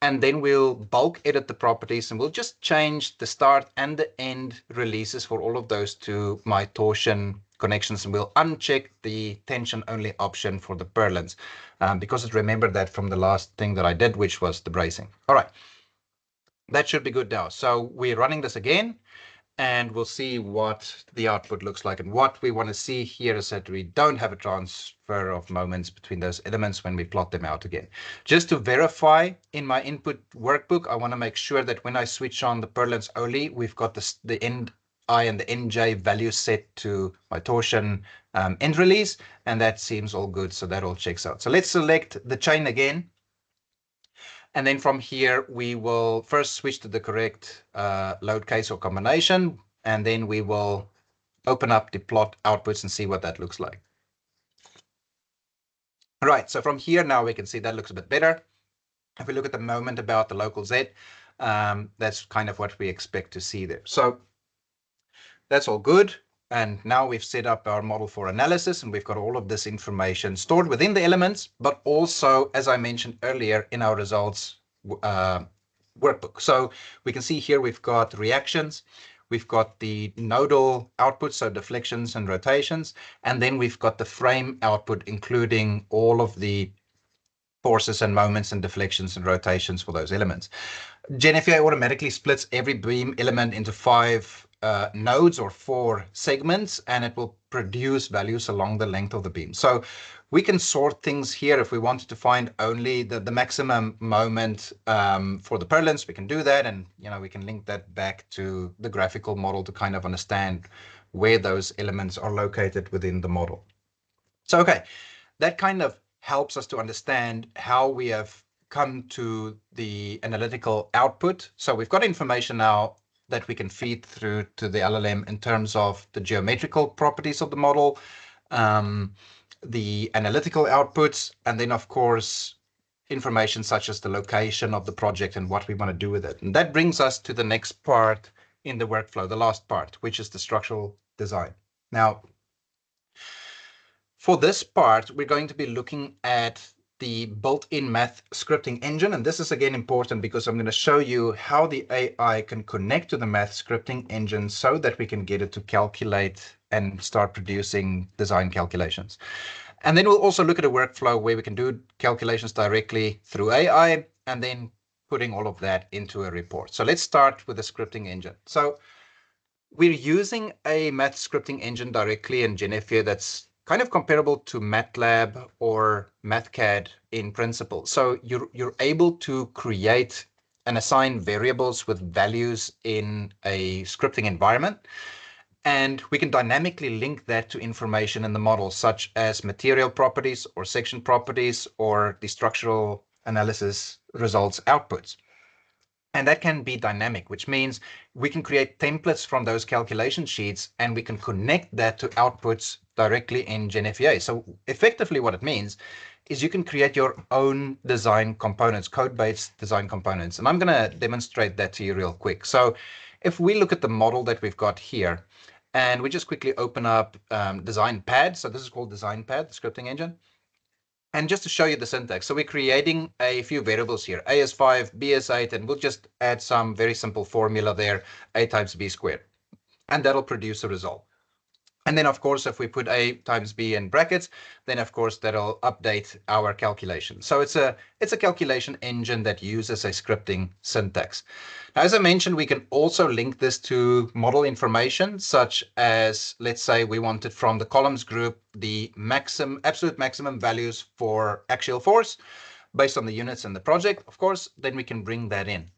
and then we'll bulk edit the properties, and we'll just change the start and the end releases for all of those to my torsion connections, and we'll uncheck the tension only option for the purlins, because remember that from the last thing that I did, which was the bracing. All right, that should be good now. So we're running this again, and we'll see what the output looks like. And what we want to see here is that we don't have a transfer of moments between those elements when we plot them out again. Just to verify, in my input workbook, I want to make sure that when I switch on the purlins only, we've got the end I and the NJ values set to my torsion end release, and that seems all good, so that all checks out. So let's select the chain again. And then from here, we will first switch to the correct load case or combination, and then we will open up the plot outputs and see what that looks like. All right, so from here now we can see that looks a bit better. If we look at the moment about the local Z, that's kind of what we expect to see there. So that's all good. And now we've set up our model for analysis, and we've got all of this information stored within the elements, but also, as I mentioned earlier, in our results workbook. So we can see here we've got reactions, we've got the nodal outputs, so deflections and rotations, and then we've got the frame output, including all of the forces and moments and deflections and rotations for those elements. GenFEA automatically splits every beam element into 5 nodes or 4 segments, and it will produce values along the length of the beam. So we can sort things here. If we wanted to find only the maximum moment for the purlins, we can do that, and we can link that back to the graphical model to kind of understand where those elements are located within the model. So okay, that kind of helps us to understand how we have come to the analytical output. So we've got information now that we can feed through to the LLM in terms of the geometrical properties of the model, the analytical outputs, and then, of course, information such as the location of the project and what we want to do with it. And that brings us to the next part in the workflow, the last part, which is the structural design. Now, for this part, we're going to be looking at the built-in math scripting engine. And this is again important because I'm going to show you how the AI can connect to the math scripting engine so that we can get it to calculate and start producing design calculations. And then we'll also look at a workflow where we can do calculations directly through AI and then putting all of that into a report. So let's start with the scripting engine. So we're using a math scripting engine directly in GenFEA that's kind of comparable to MATLAB or MathCAD in principle. So you're able to create and assign variables with values in a scripting environment. And we can dynamically link that to information in the model, such as material properties or section properties or the structural analysis results outputs. And that can be dynamic, which means we can create templates from those calculation sheets and we can connect that to outputs directly in GenFEA. So effectively what it means is you can create your own design components, code-based design components. And I'm going to demonstrate that to you real quick. So if we look at the model that we've got here, and we just quickly open up Design Pad. So this is called Design Pad, the scripting engine. And just to show you the syntax, so we're creating a few variables here, a is 5, b is 8, and we'll just add some very simple formula there, a times b squared. And that'll produce a result. And then, of course, if we put a times b in brackets, then, of course, that'll update our calculation. So it's a calculation engine that uses a scripting syntax. Now, as I mentioned, we can also link this to model information, such as, let's say, we wanted from the columns group the absolute maximum values for axial force based on the units in the project. Of course, then we can bring that in.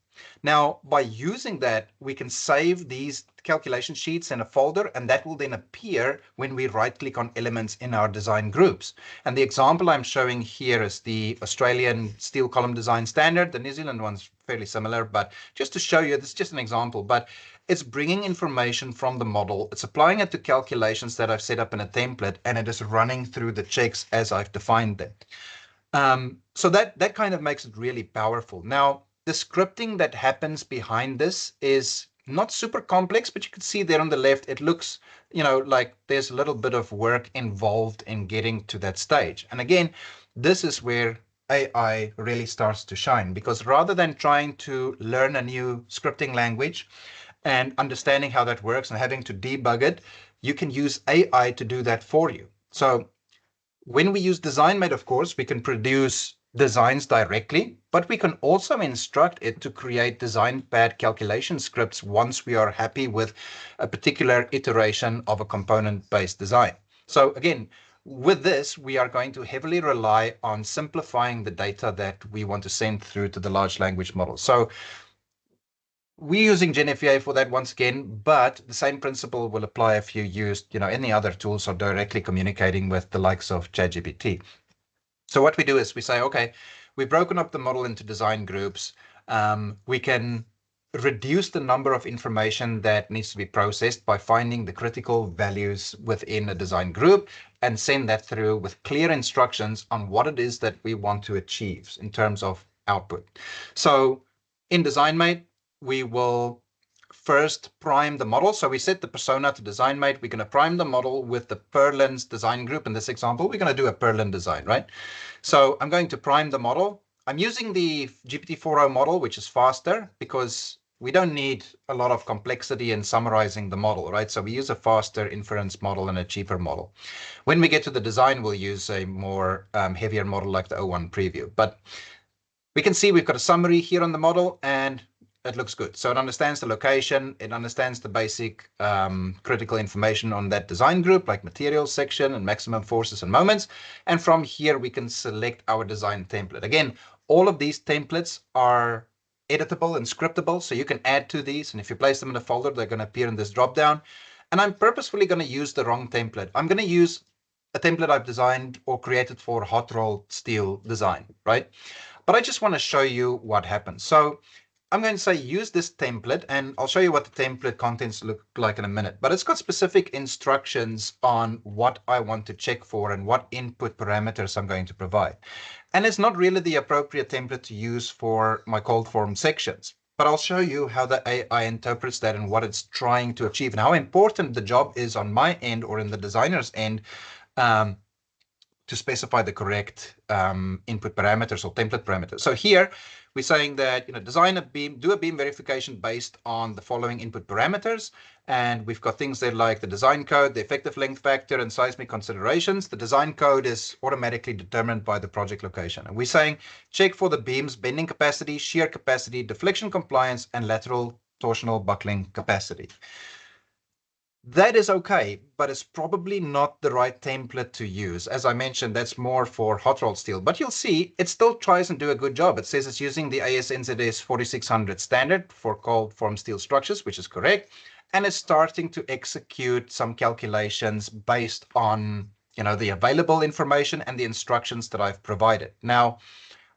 Now, by using that, we can save these calculation sheets in a folder, and that will then appear when we right-click on elements in our design groups. And the example I'm showing here is the Australian steel column design standard. The New Zealand one's fairly similar, but just to show you, this is just an example, but it's bringing information from the model, it's applying it to calculations that I've set up in a template, and it is running through the checks as I've defined them. So that kind of makes it really powerful. Now, the scripting that happens behind this is not super complex, but you can see there on the left, it looks, like there's a little bit of work involved in getting to that stage. And again, this is where AI really starts to shine, because rather than trying to learn a new scripting language and understanding how that works and having to debug it, you can use AI to do that for you. So when we use DesignMate, of course, we can produce designs directly, but we can also instruct it to create design pad calculation scripts once we are happy with a particular iteration of a component-based design. So again, with this, we are going to heavily rely on simplifying the data that we want to send through to the large language model. So we're using GenFEA for that once again, but the same principle will apply if you used, any other tools or directly communicating with the likes of ChatGPT. So what we do is we say, okay, we've broken up the model into design groups. We can reduce the number of information that needs to be processed by finding the critical values within a design group and send that through with clear instructions on what it is that we want to achieve in terms of output. So in DesignMate, we will first prime the model. So we set the persona to DesignMate. We're going to prime the model with the Perlin's design group. In this example, we're going to do a Perlin design, right? So I'm going to prime the model. I'm using the GPT-4o model, which is faster because we don't need a lot of complexity in summarizing the model, right? So we use a faster inference model and a cheaper model. When we get to the design, we'll use a more heavier model like the O1 preview. But we can see we've got a summary here on the model, and it looks good. So it understands the location, it understands the basic critical information on that design group, like materials section and maximum forces and moments. And from here, we can select our design template. Again, all of these templates are editable and scriptable, so you can add to these. And if you place them in a folder, they're going to appear in this dropdown. And I'm purposefully going to use the wrong template. I'm going to use a template I've designed or created for hot rolled steel design, right? But I just want to show you what happens. So I'm going to say use this template, and I'll show you what the template contents look like in a minute. But it's got specific instructions on what I want to check for and what input parameters I'm going to provide. And it's not really the appropriate template to use for my cold form sections. But I'll show you how the AI interprets that and what it's trying to achieve and how important the job is on my end or in the designer's end to specify the correct input parameters or template parameters. So here we're saying that, design a beam, do a beam verification based on the following input parameters. And we've got things there like the design code, the effective length factor, and seismic considerations. The design code is automatically determined by the project location. And we're saying check for the beam's bending capacity, shear capacity, deflection compliance, and lateral torsional buckling capacity. That is okay, but it's probably not the right template to use. As I mentioned, that's more for hot rolled steel, but you'll see it still tries and do a good job. It says it's using the AS/NZS 4600 standard for cold form steel structures, which is correct. And it's starting to execute some calculations based on, the available information and the instructions that I've provided. Now,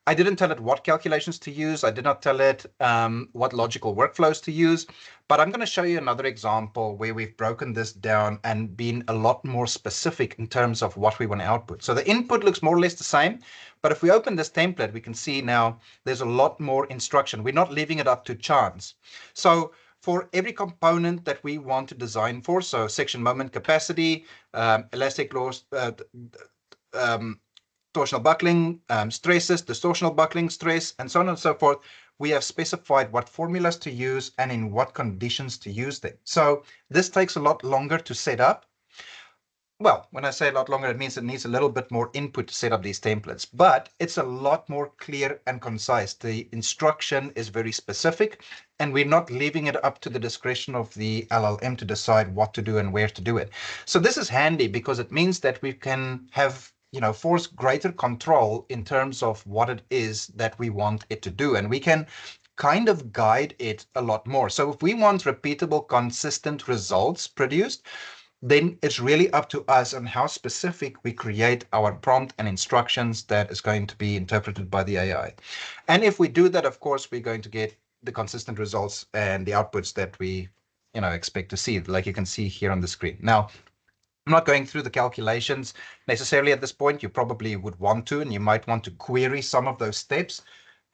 I didn't tell it what calculations to use. I did not tell it what logical workflows to use. But I'm going to show you another example where we've broken this down and been a lot more specific in terms of what we want to output. So the input looks more or less the same. But if we open this template, we can see now there's a lot more instruction. We're not leaving it up to chance. So for every component that we want to design for, so section moment capacity, elastic loss, torsional buckling, stresses, distortional buckling, stress, and so on and so forth, we have specified what formulas to use and in what conditions to use them. So this takes a lot longer to set up. Well, when I say a lot longer, it means it needs a little bit more input to set up these templates, but it's a lot more clear and concise. The instruction is very specific, and we're not leaving it up to the discretion of the LLM to decide what to do and where to do it. So this is handy because it means that we can have, force greater control in terms of what it is that we want it to do, and we can kind of guide it a lot more. So if we want repeatable, consistent results produced, then it's really up to us on how specific we create our prompt and instructions that is going to be interpreted by the AI. And if we do that, of course, we're going to get the consistent results and the outputs that we expect to see, like you can see here on the screen. Now, I'm not going through the calculations necessarily at this point. You probably would want to, and you might want to query some of those steps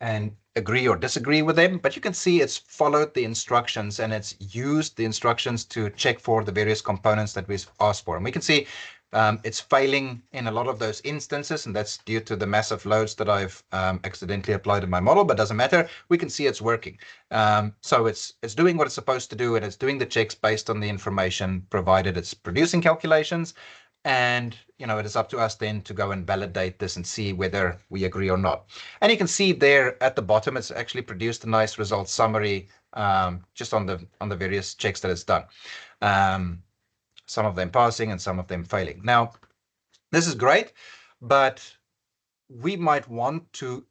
and agree or disagree with them, but you can see it's followed the instructions and it's used the instructions to check for the various components that we've asked for. And we can see it's failing in a lot of those instances, and that's due to the massive loads that I've accidentally applied in my model, but doesn't matter. We can see it's working. So it's doing what it's supposed to do, and it's doing the checks based on the information provided. It's producing calculations, and it is up to us then to go and validate this and see whether we agree or not. And you can see there at the bottom, it's actually produced a nice result summary just on the various checks that it's done. Some of them passing and some of them failing. Now, this is great, but we might want to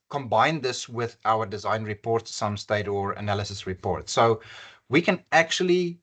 combine this with our design report to some state or analysis report. So we can actually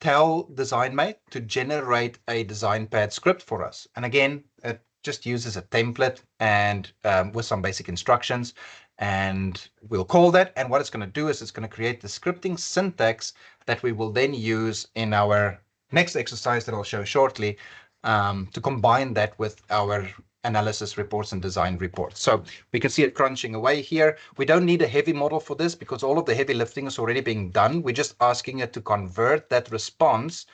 tell DesignMate to generate a design pad script for us. And again, it just uses a template and with some basic instructions, and we'll call that. And what it's going to do is it's going to create the scripting syntax that we will then use in our next exercise that I'll show shortly to combine that with our analysis reports and design reports. So we can see it crunching away here. We don't need a heavy model for this because all of the heavy lifting is already being done. We're just asking it to convert that response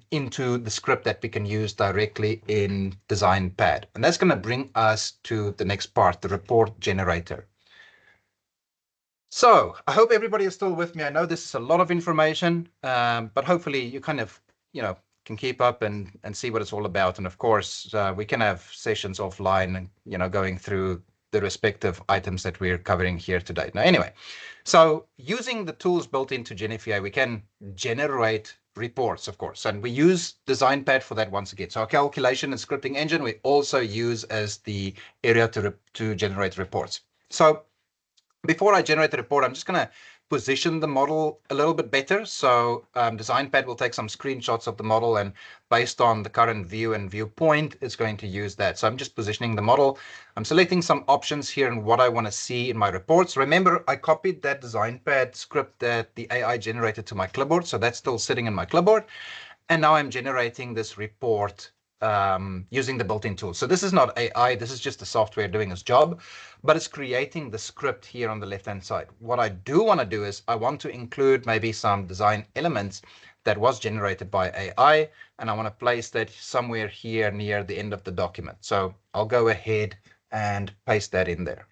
into the script that we can use directly in DesignPad. And that's going to bring us to the next part, the report generator. So I hope everybody is still with me. I know this is a lot of information, but hopefully you kind of, can keep up and see what it's all about. And of course, we can have sessions offline and, going through the respective items that we're covering here today. Now, anyway, so using the tools built into GenFEA, we can generate reports, of course, and we use DesignPad for that once again. So our calculation and scripting engine, we also use as the area to generate reports. So before I generate the report, I'm just going to position the model a little bit better. So DesignPad will take some screenshots of the model, and based on the current view and viewpoint, it's going to use that. So I'm just positioning the model. I'm selecting some options here and what I want to see in my reports. Remember, I copied that DesignPad script that the AI generated to my clipboard. So that's still sitting in my clipboard. And now I'm generating this report using the built-in tool. So this is not AI, this is just the software doing its job, but it's creating the script here on the left-hand side. What I do want to do is I want to include maybe some design elements that was generated by AI, and I want to place that somewhere here near the end of the document. So I'll go ahead and paste that in there.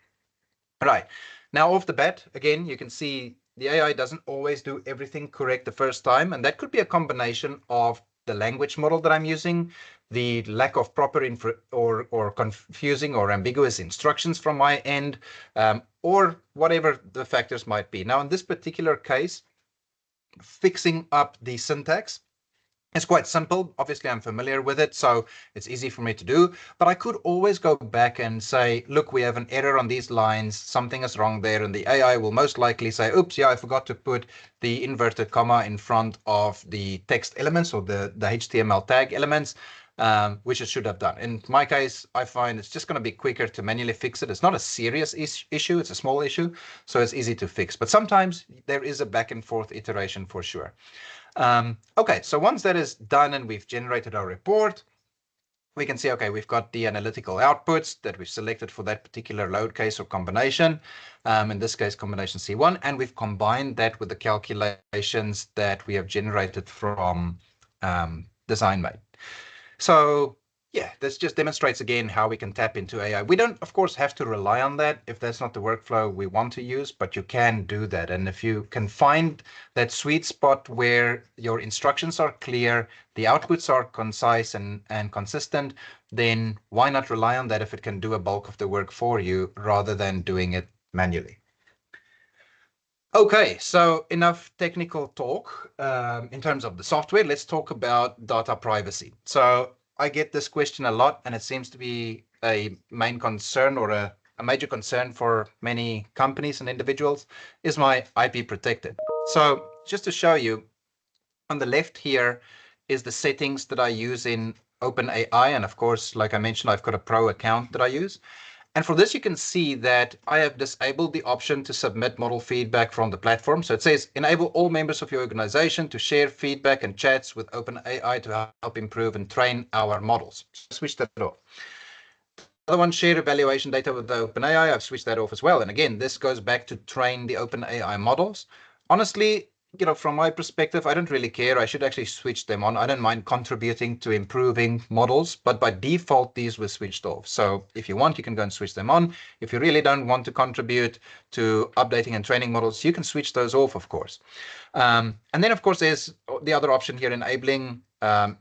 All right, now off the bat, again, you can see the AI doesn't always do everything correct the first time, and that could be a combination of the language model that I'm using, the lack of proper or confusing or ambiguous instructions from my end, or whatever the factors might be. Now, in this particular case, fixing up the syntax is quite simple. Obviously, I'm familiar with it, so it's easy for me to do. But I could always go back and say, look, we have an error on these lines. Something is wrong there. And the AI will most likely say, oops, yeah, I forgot to put the inverted comma in front of the text elements or the HTML tag elements. which it should have done. In my case, I find it's just going to be quicker to manually fix it. It's not a serious issue. It's a small issue, so it's easy to fix. But sometimes there is a back and forth iteration for sure. Okay, so once that is done and we've generated our report, we can see, okay, we've got the analytical outputs that we've selected for that particular load case or combination. In this case, combination C1, and we've combined that with the calculations that we have generated from DesignMate. So yeah, this just demonstrates again how we can tap into AI. We don't, of course, have to rely on that if that's not the workflow we want to use, but you can do that. And if you can find that sweet spot where your instructions are clear, the outputs are concise and consistent, then why not rely on that if it can do a bulk of the work for you rather than doing it manually? Okay, so enough technical talk in terms of the software. Let's talk about data privacy. So I get this question a lot, and it seems to be a main concern or a major concern for many companies and individuals. Is my IP protected? So just to show you, on the left here is the settings that I use in OpenAI. And of course, like I mentioned, I've got a pro account that I use. And for this, you can see that I have disabled the option to submit model feedback from the platform. So it says, enable all members of your organization to share feedback and chats with OpenAI to help improve and train our models. Switch that off. The other one, share evaluation data with the OpenAI. I've switched that off as well. And again, this goes back to train the OpenAI models. Honestly, from my perspective, I don't really care. I should actually switch them on. I don't mind contributing to improving models, but by default, these were switched off. So if you want, you can go and switch them on. If you really don't want to contribute to updating and training models, you can switch those off, of course. And then, of course, there's the other option here, enabling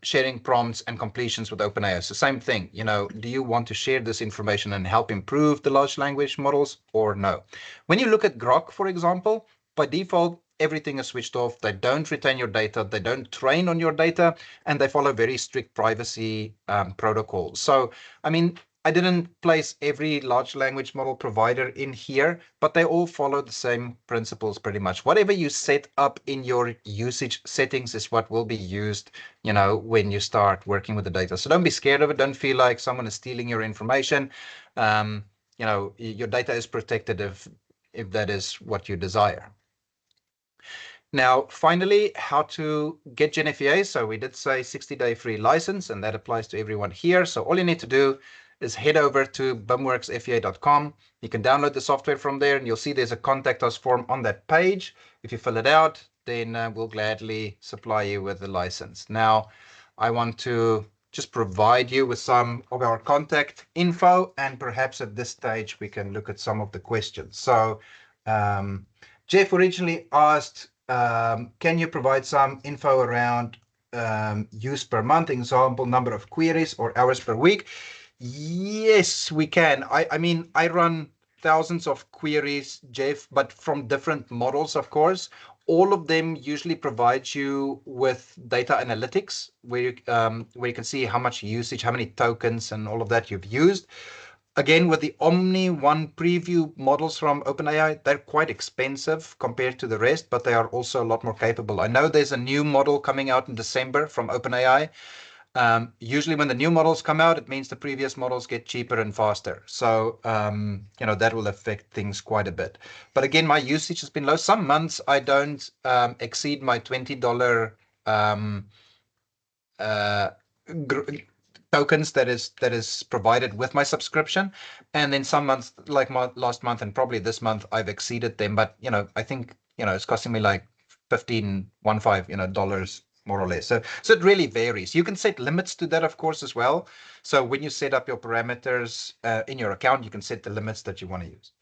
sharing prompts and completions with OpenAI. So same thing, do you want to share this information and help improve the large language models or no? When you look at Grok, for example, by default, everything is switched off. They don't retain your data. They don't train on your data, and they follow very strict privacy protocols. So, I mean, I didn't place every large language model provider in here, but they all follow the same principles pretty much. Whatever you set up in your usage settings is what will be used, when you start working with the data. So don't be scared of it. Don't feel like someone is stealing your information. Your data is protected if that is what you desire. Now, finally, how to get GenFEA. So we did say 60-day free license, and that applies to everyone here. So all you need to do is head over to bumworksfea.com. You can download the software from there, and you'll see there's a contact us form on that page. If you fill it out, then we'll gladly supply you with the license. Now, I want to just provide you with some of our contact info, and perhaps at this stage, we can look at some of the questions. So Jeff originally asked, can you provide some info around use per month, example, number of queries or hours per week? Yes, we can. I mean, I run thousands of queries, Jeff, but from different models, of course. All of them usually provide you with data analytics where you can see how much usage, how many tokens, and all of that you've used. Again, with the Omni One Preview models from OpenAI, they're quite expensive compared to the rest, but they are also a lot more capable. I know there's a new model coming out in December from OpenAI. Usually when the new models come out, it means the previous models get cheaper and faster. So, that will affect things quite a bit. But again, my usage has been low. Some months I don't exceed my $20 tokens that is provided with my subscription, and then some months, like my last month and probably this month, I've exceeded them. But I think it's costing me like $15 more or less. So it really varies. You can set limits to that, of course, as well. So when you set up your parameters in your account, you can set the limits that you want to use.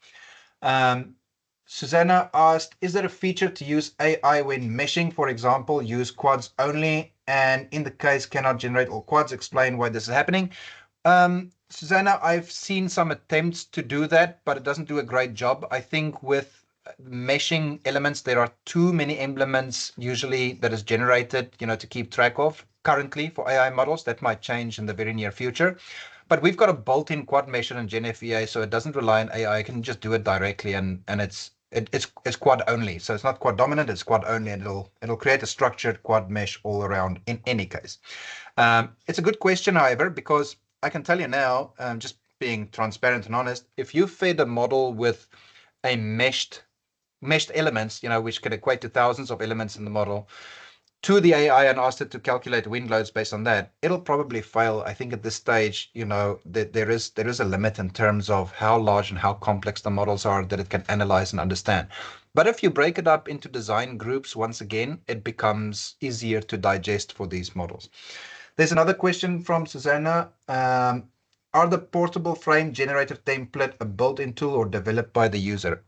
Susanna asked, is there a feature to use AI when meshing, for example, use quads only, and in the case cannot generate all quads? Explain why this is happening. Susanna, I've seen some attempts to do that, but it doesn't do a great job. I think with meshing elements, there are too many elements usually that is generated, to keep track of currently for AI models. That might change in the very near future. But we've got a built-in quad mesher in GenFEA, so it doesn't rely on AI. I can just do it directly, and it's it's quad only, so it's not quad dominant, it's quad only, and it'll create a structured quad mesh all around in any case. It's a good question, however, because I can tell you now, just being transparent and honest, if you fed a model with a meshed elements, which can equate to thousands of elements in the model, to the AI and asked it to calculate wind loads based on that, it'll probably fail. I think at this stage, that there is a limit in terms of how large and how complex the models are that it can analyze and understand. But if you break it up into design groups, once again, it becomes easier to digest for these models. There's another question from Susanna. Are the portable frame generative template a built-in tool or developed by the user?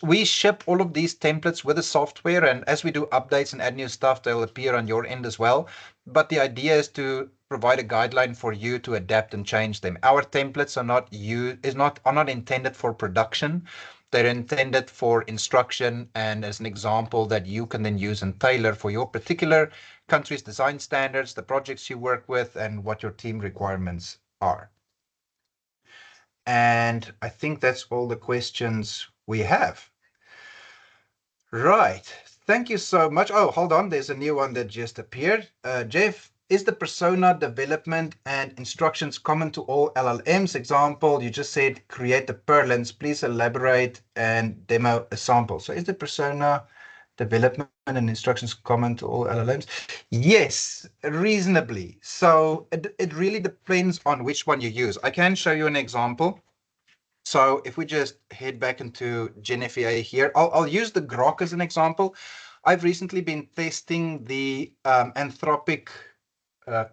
We ship all of these templates with the software, and as we do updates and add new stuff, they'll appear on your end as well. But the idea is to provide a guideline for you to adapt and change them. Our templates are not intended for production. They're intended for instruction and as an example that you can then use and tailor for your particular country's design standards, the projects you work with, and what your team requirements are. And I think that's all the questions we have. Right. Thank you so much. Oh, hold on. There's a new one that just appeared. Jeff, is the persona development and instructions common to all LLMs? Example, you just said create the purlins. Please elaborate and demo a sample. So is the persona development and instructions common to all LLMs? Yes, reasonably. So it really depends on which one you use. I can show you an example. So if we just head back into GenFEA here, I'll use the Grok as an example. I've recently been testing the Anthropic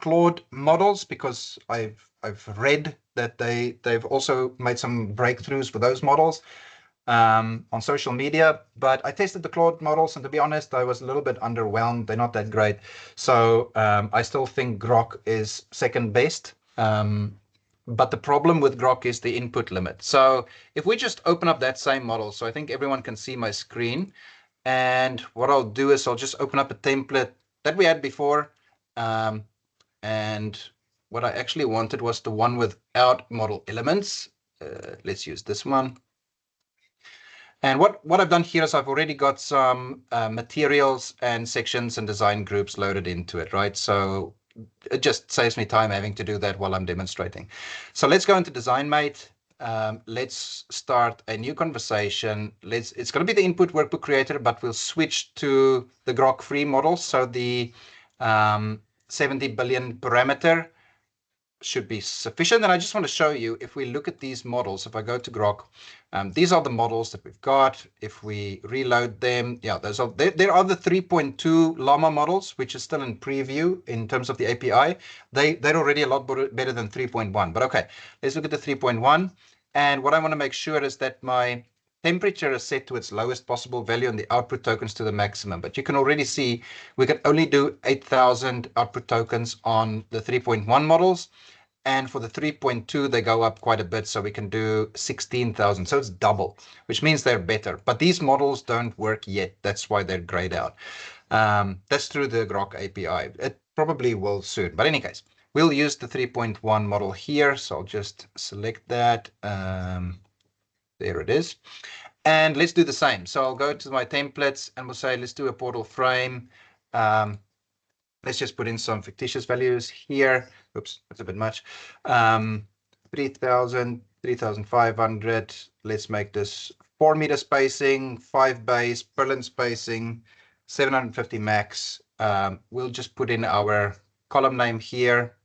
Claude models because I've read that they've also made some breakthroughs for those models on social media. But I tested the Claude models, and to be honest, I was a little bit underwhelmed. They're not that great. So I still think Grok is second best. But the problem with Grok is the input limit. So if we just open up that same model, so I think everyone can see my screen. And what I'll do is I'll just open up a template that we had before. And what I actually wanted was the one without model elements. Let's use this one. And what I've done here is I've already got some materials and sections and design groups loaded into it, right? So it just saves me time having to do that while I'm demonstrating. So let's go into DesignMate. Let's start a new conversation. It's going to be the input workbook creator, but we'll switch to the Grok free model. So the 70 billion parameter should be sufficient. And I just want to show you, if we look at these models, if I go to Grok, these are the models that we've got. If we reload them, yeah, there are the 3.2 Llama models, which is still in preview in terms of the API. They're already a lot better than 3.1. But okay, let's look at the 3.1. And what I want to make sure is that my temperature is set to its lowest possible value and the output tokens to the maximum. But you can already see we can only do 8,000 output tokens on the 3.1 models. And for the 3.2, they go up quite a bit, so we can do 16,000. So it's double, which means they're better. But these models don't work yet. That's why they're grayed out. That's through the Grok API. It probably will soon. But in any case, we'll use the 3.1 model here. So I'll just select that. There it is. And let's do the same. So I'll go to my templates and we'll say, let's do a portal frame. Let's just put in some fictitious values here. Oops, that's a bit much. 3,000, 3,500. Let's make this 4 meter spacing, 5 base, Berlin spacing, 750 max. We'll just put in our column name here.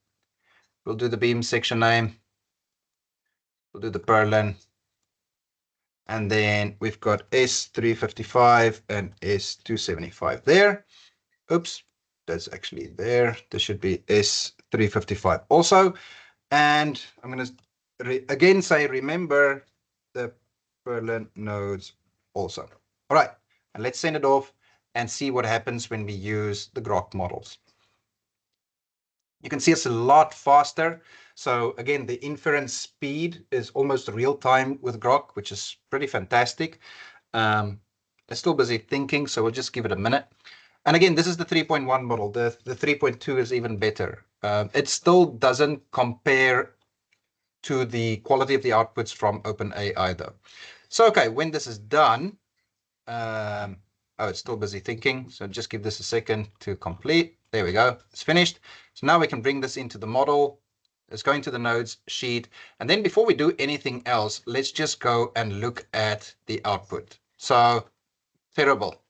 We'll do the beam section name. We'll do the Berlin. And then we've got S355 and S275 there. Oops. That's actually there. There should be S355 also. And I'm going to again say, remember the Berlin nodes also. All right, and let's send it off and see what happens when we use the Grok models. You can see it's a lot faster. So again, the inference speed is almost real time with Grok, which is pretty fantastic. I'm still busy thinking, so we'll just give it a minute. And again, this is the 3.1 model. The 3.2 is even better. It still doesn't compare to the quality of the outputs from OpenAI though. So, okay, when this is done, Oh, it's still busy thinking. So just give this a second to complete. There we go. It's finished. So now we can bring this into the model. Let's go into the nodes sheet. And then before we do anything else, let's just go and look at the output. So terrible.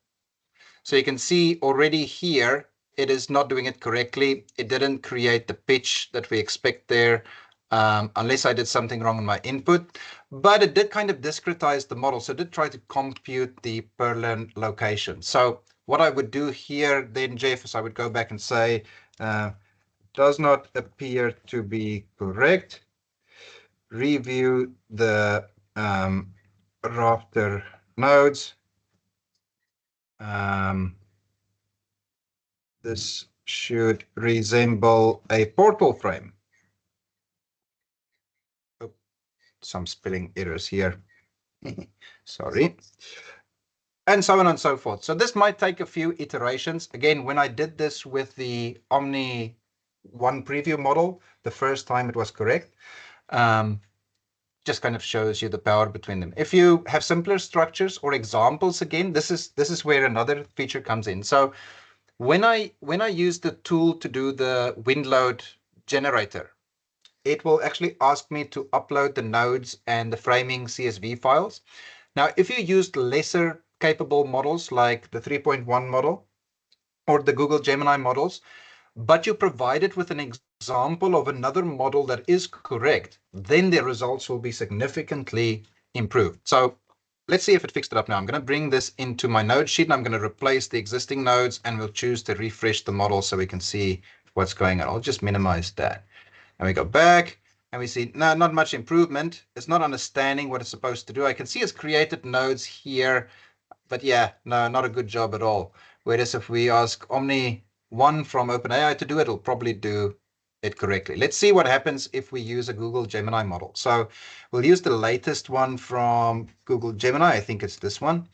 So you can see already here, it is not doing it correctly. It didn't create the pitch that we expect there, unless I did something wrong in my input. But it did kind of discretize the model. So it did try to compute the Berlin location. So what I would do here then, Jeff, is I would go back and say, does not appear to be correct. Review the rafter nodes. This should resemble a portal frame. Oh, some spelling errors here. Sorry. And so on and so forth. So this might take a few iterations. Again, when I did this with the Omni 1 preview model, the first time it was correct. Just kind of shows you the power between them. If you have simpler structures or examples, again, this is where another feature comes in. So when I use the tool to do the wind load generator, it will actually ask me to upload the nodes and the framing CSV files. Now, if you used lesser capable models like the 3.1 model or the Google Gemini models, but you provide it with an example of another model that is correct, then the results will be significantly improved. So let's see if it fixed it up now. I'm going to bring this into my node sheet, and I'm going to replace the existing nodes, and we'll choose to refresh the model so we can see what's going on. I'll just minimize that. And we go back, and we see, no, not much improvement. It's not understanding what it's supposed to do. I can see it's created nodes here, but yeah, no, not a good job at all. Whereas if we ask Omni 1 from OpenAI to do it, it'll probably do it correctly. Let's see what happens if we use a Google Gemini model. So we'll use the latest one from Google Gemini. I think it's this one.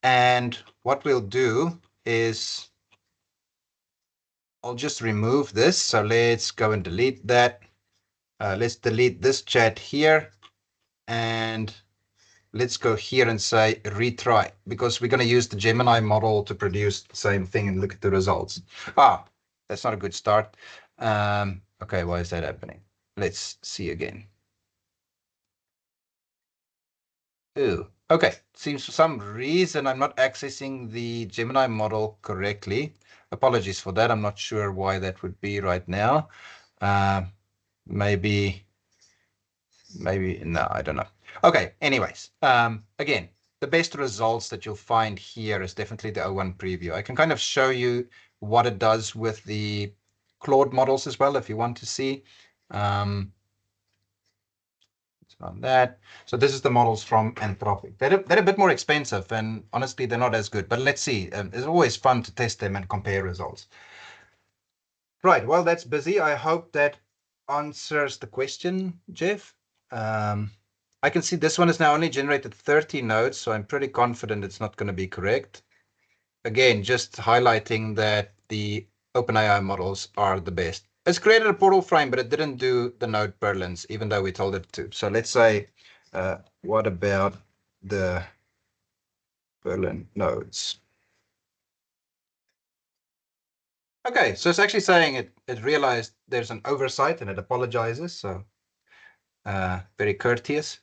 And what we'll do is I'll just remove this. So let's go and delete that. Let's delete this chat here. And let's go here and say retry, because we're going to use the Gemini model to produce the same thing and look at the results. Ah, that's not a good start. Okay, why is that happening? Let's see again. Ooh, okay. Seems for some reason I'm not accessing the Gemini model correctly. Apologies for that. I'm not sure why that would be right now. Maybe, no, I don't know. Okay, anyways, again, the best results that you'll find here is definitely the O1 preview. I can kind of show you what it does with the Claude models as well, if you want to see. On that. So this is the models from Anthropic. They're a bit more expensive, and honestly, they're not as good. But let's see. It's always fun to test them and compare results. Right. Well, that's busy. I hope that answers the question, Jeff. I can see this one has now only generated 30 nodes, so I'm pretty confident it's not going to be correct. Again, just highlighting that the OpenAI models are the best. It's created a portal frame, but it didn't do the node Berlins, even though we told it to. So let's say, what about the Berlin nodes? Okay, so it's actually saying it realized there's an oversight and it apologizes. So very courteous.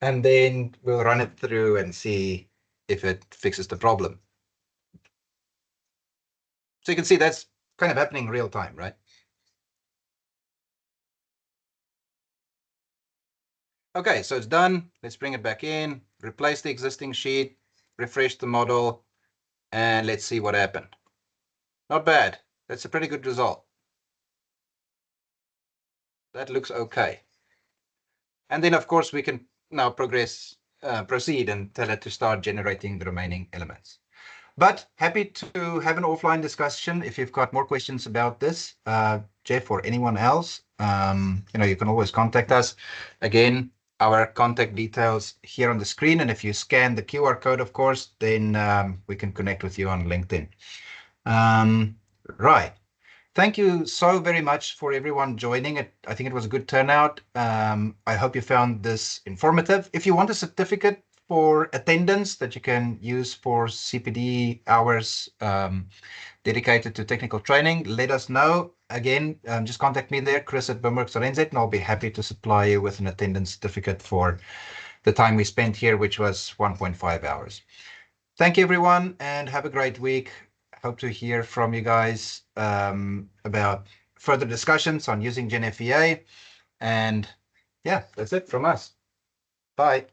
And then we'll run it through and see if it fixes the problem. So you can see that's kind of happening in real time, right? Okay, so it's done. Let's bring it back in, replace the existing sheet, refresh the model, and let's see what happened. Not bad. That's a pretty good result. That looks okay. And then, of course, we can now proceed and tell it to start generating the remaining elements. But happy to have an offline discussion if you've got more questions about this, Jeff or anyone else. You can always contact us. Again, our contact details here on the screen. And if you scan the QR code, of course, then we can connect with you on LinkedIn. Right. Thank you so very much for everyone joining it. I think it was a good turnout. I hope you found this informative. If you want a certificate for attendance that you can use for CPD hours dedicated to technical training, let us know. Again, just contact me there, chris@bimworks.nz, and I'll be happy to supply you with an attendance certificate for the time we spent here, which was 1.5 hours. Thank you, everyone, and have a great week. Hope to hear from you guys about further discussions on using GenFEA. And yeah, that's it from us. Bye.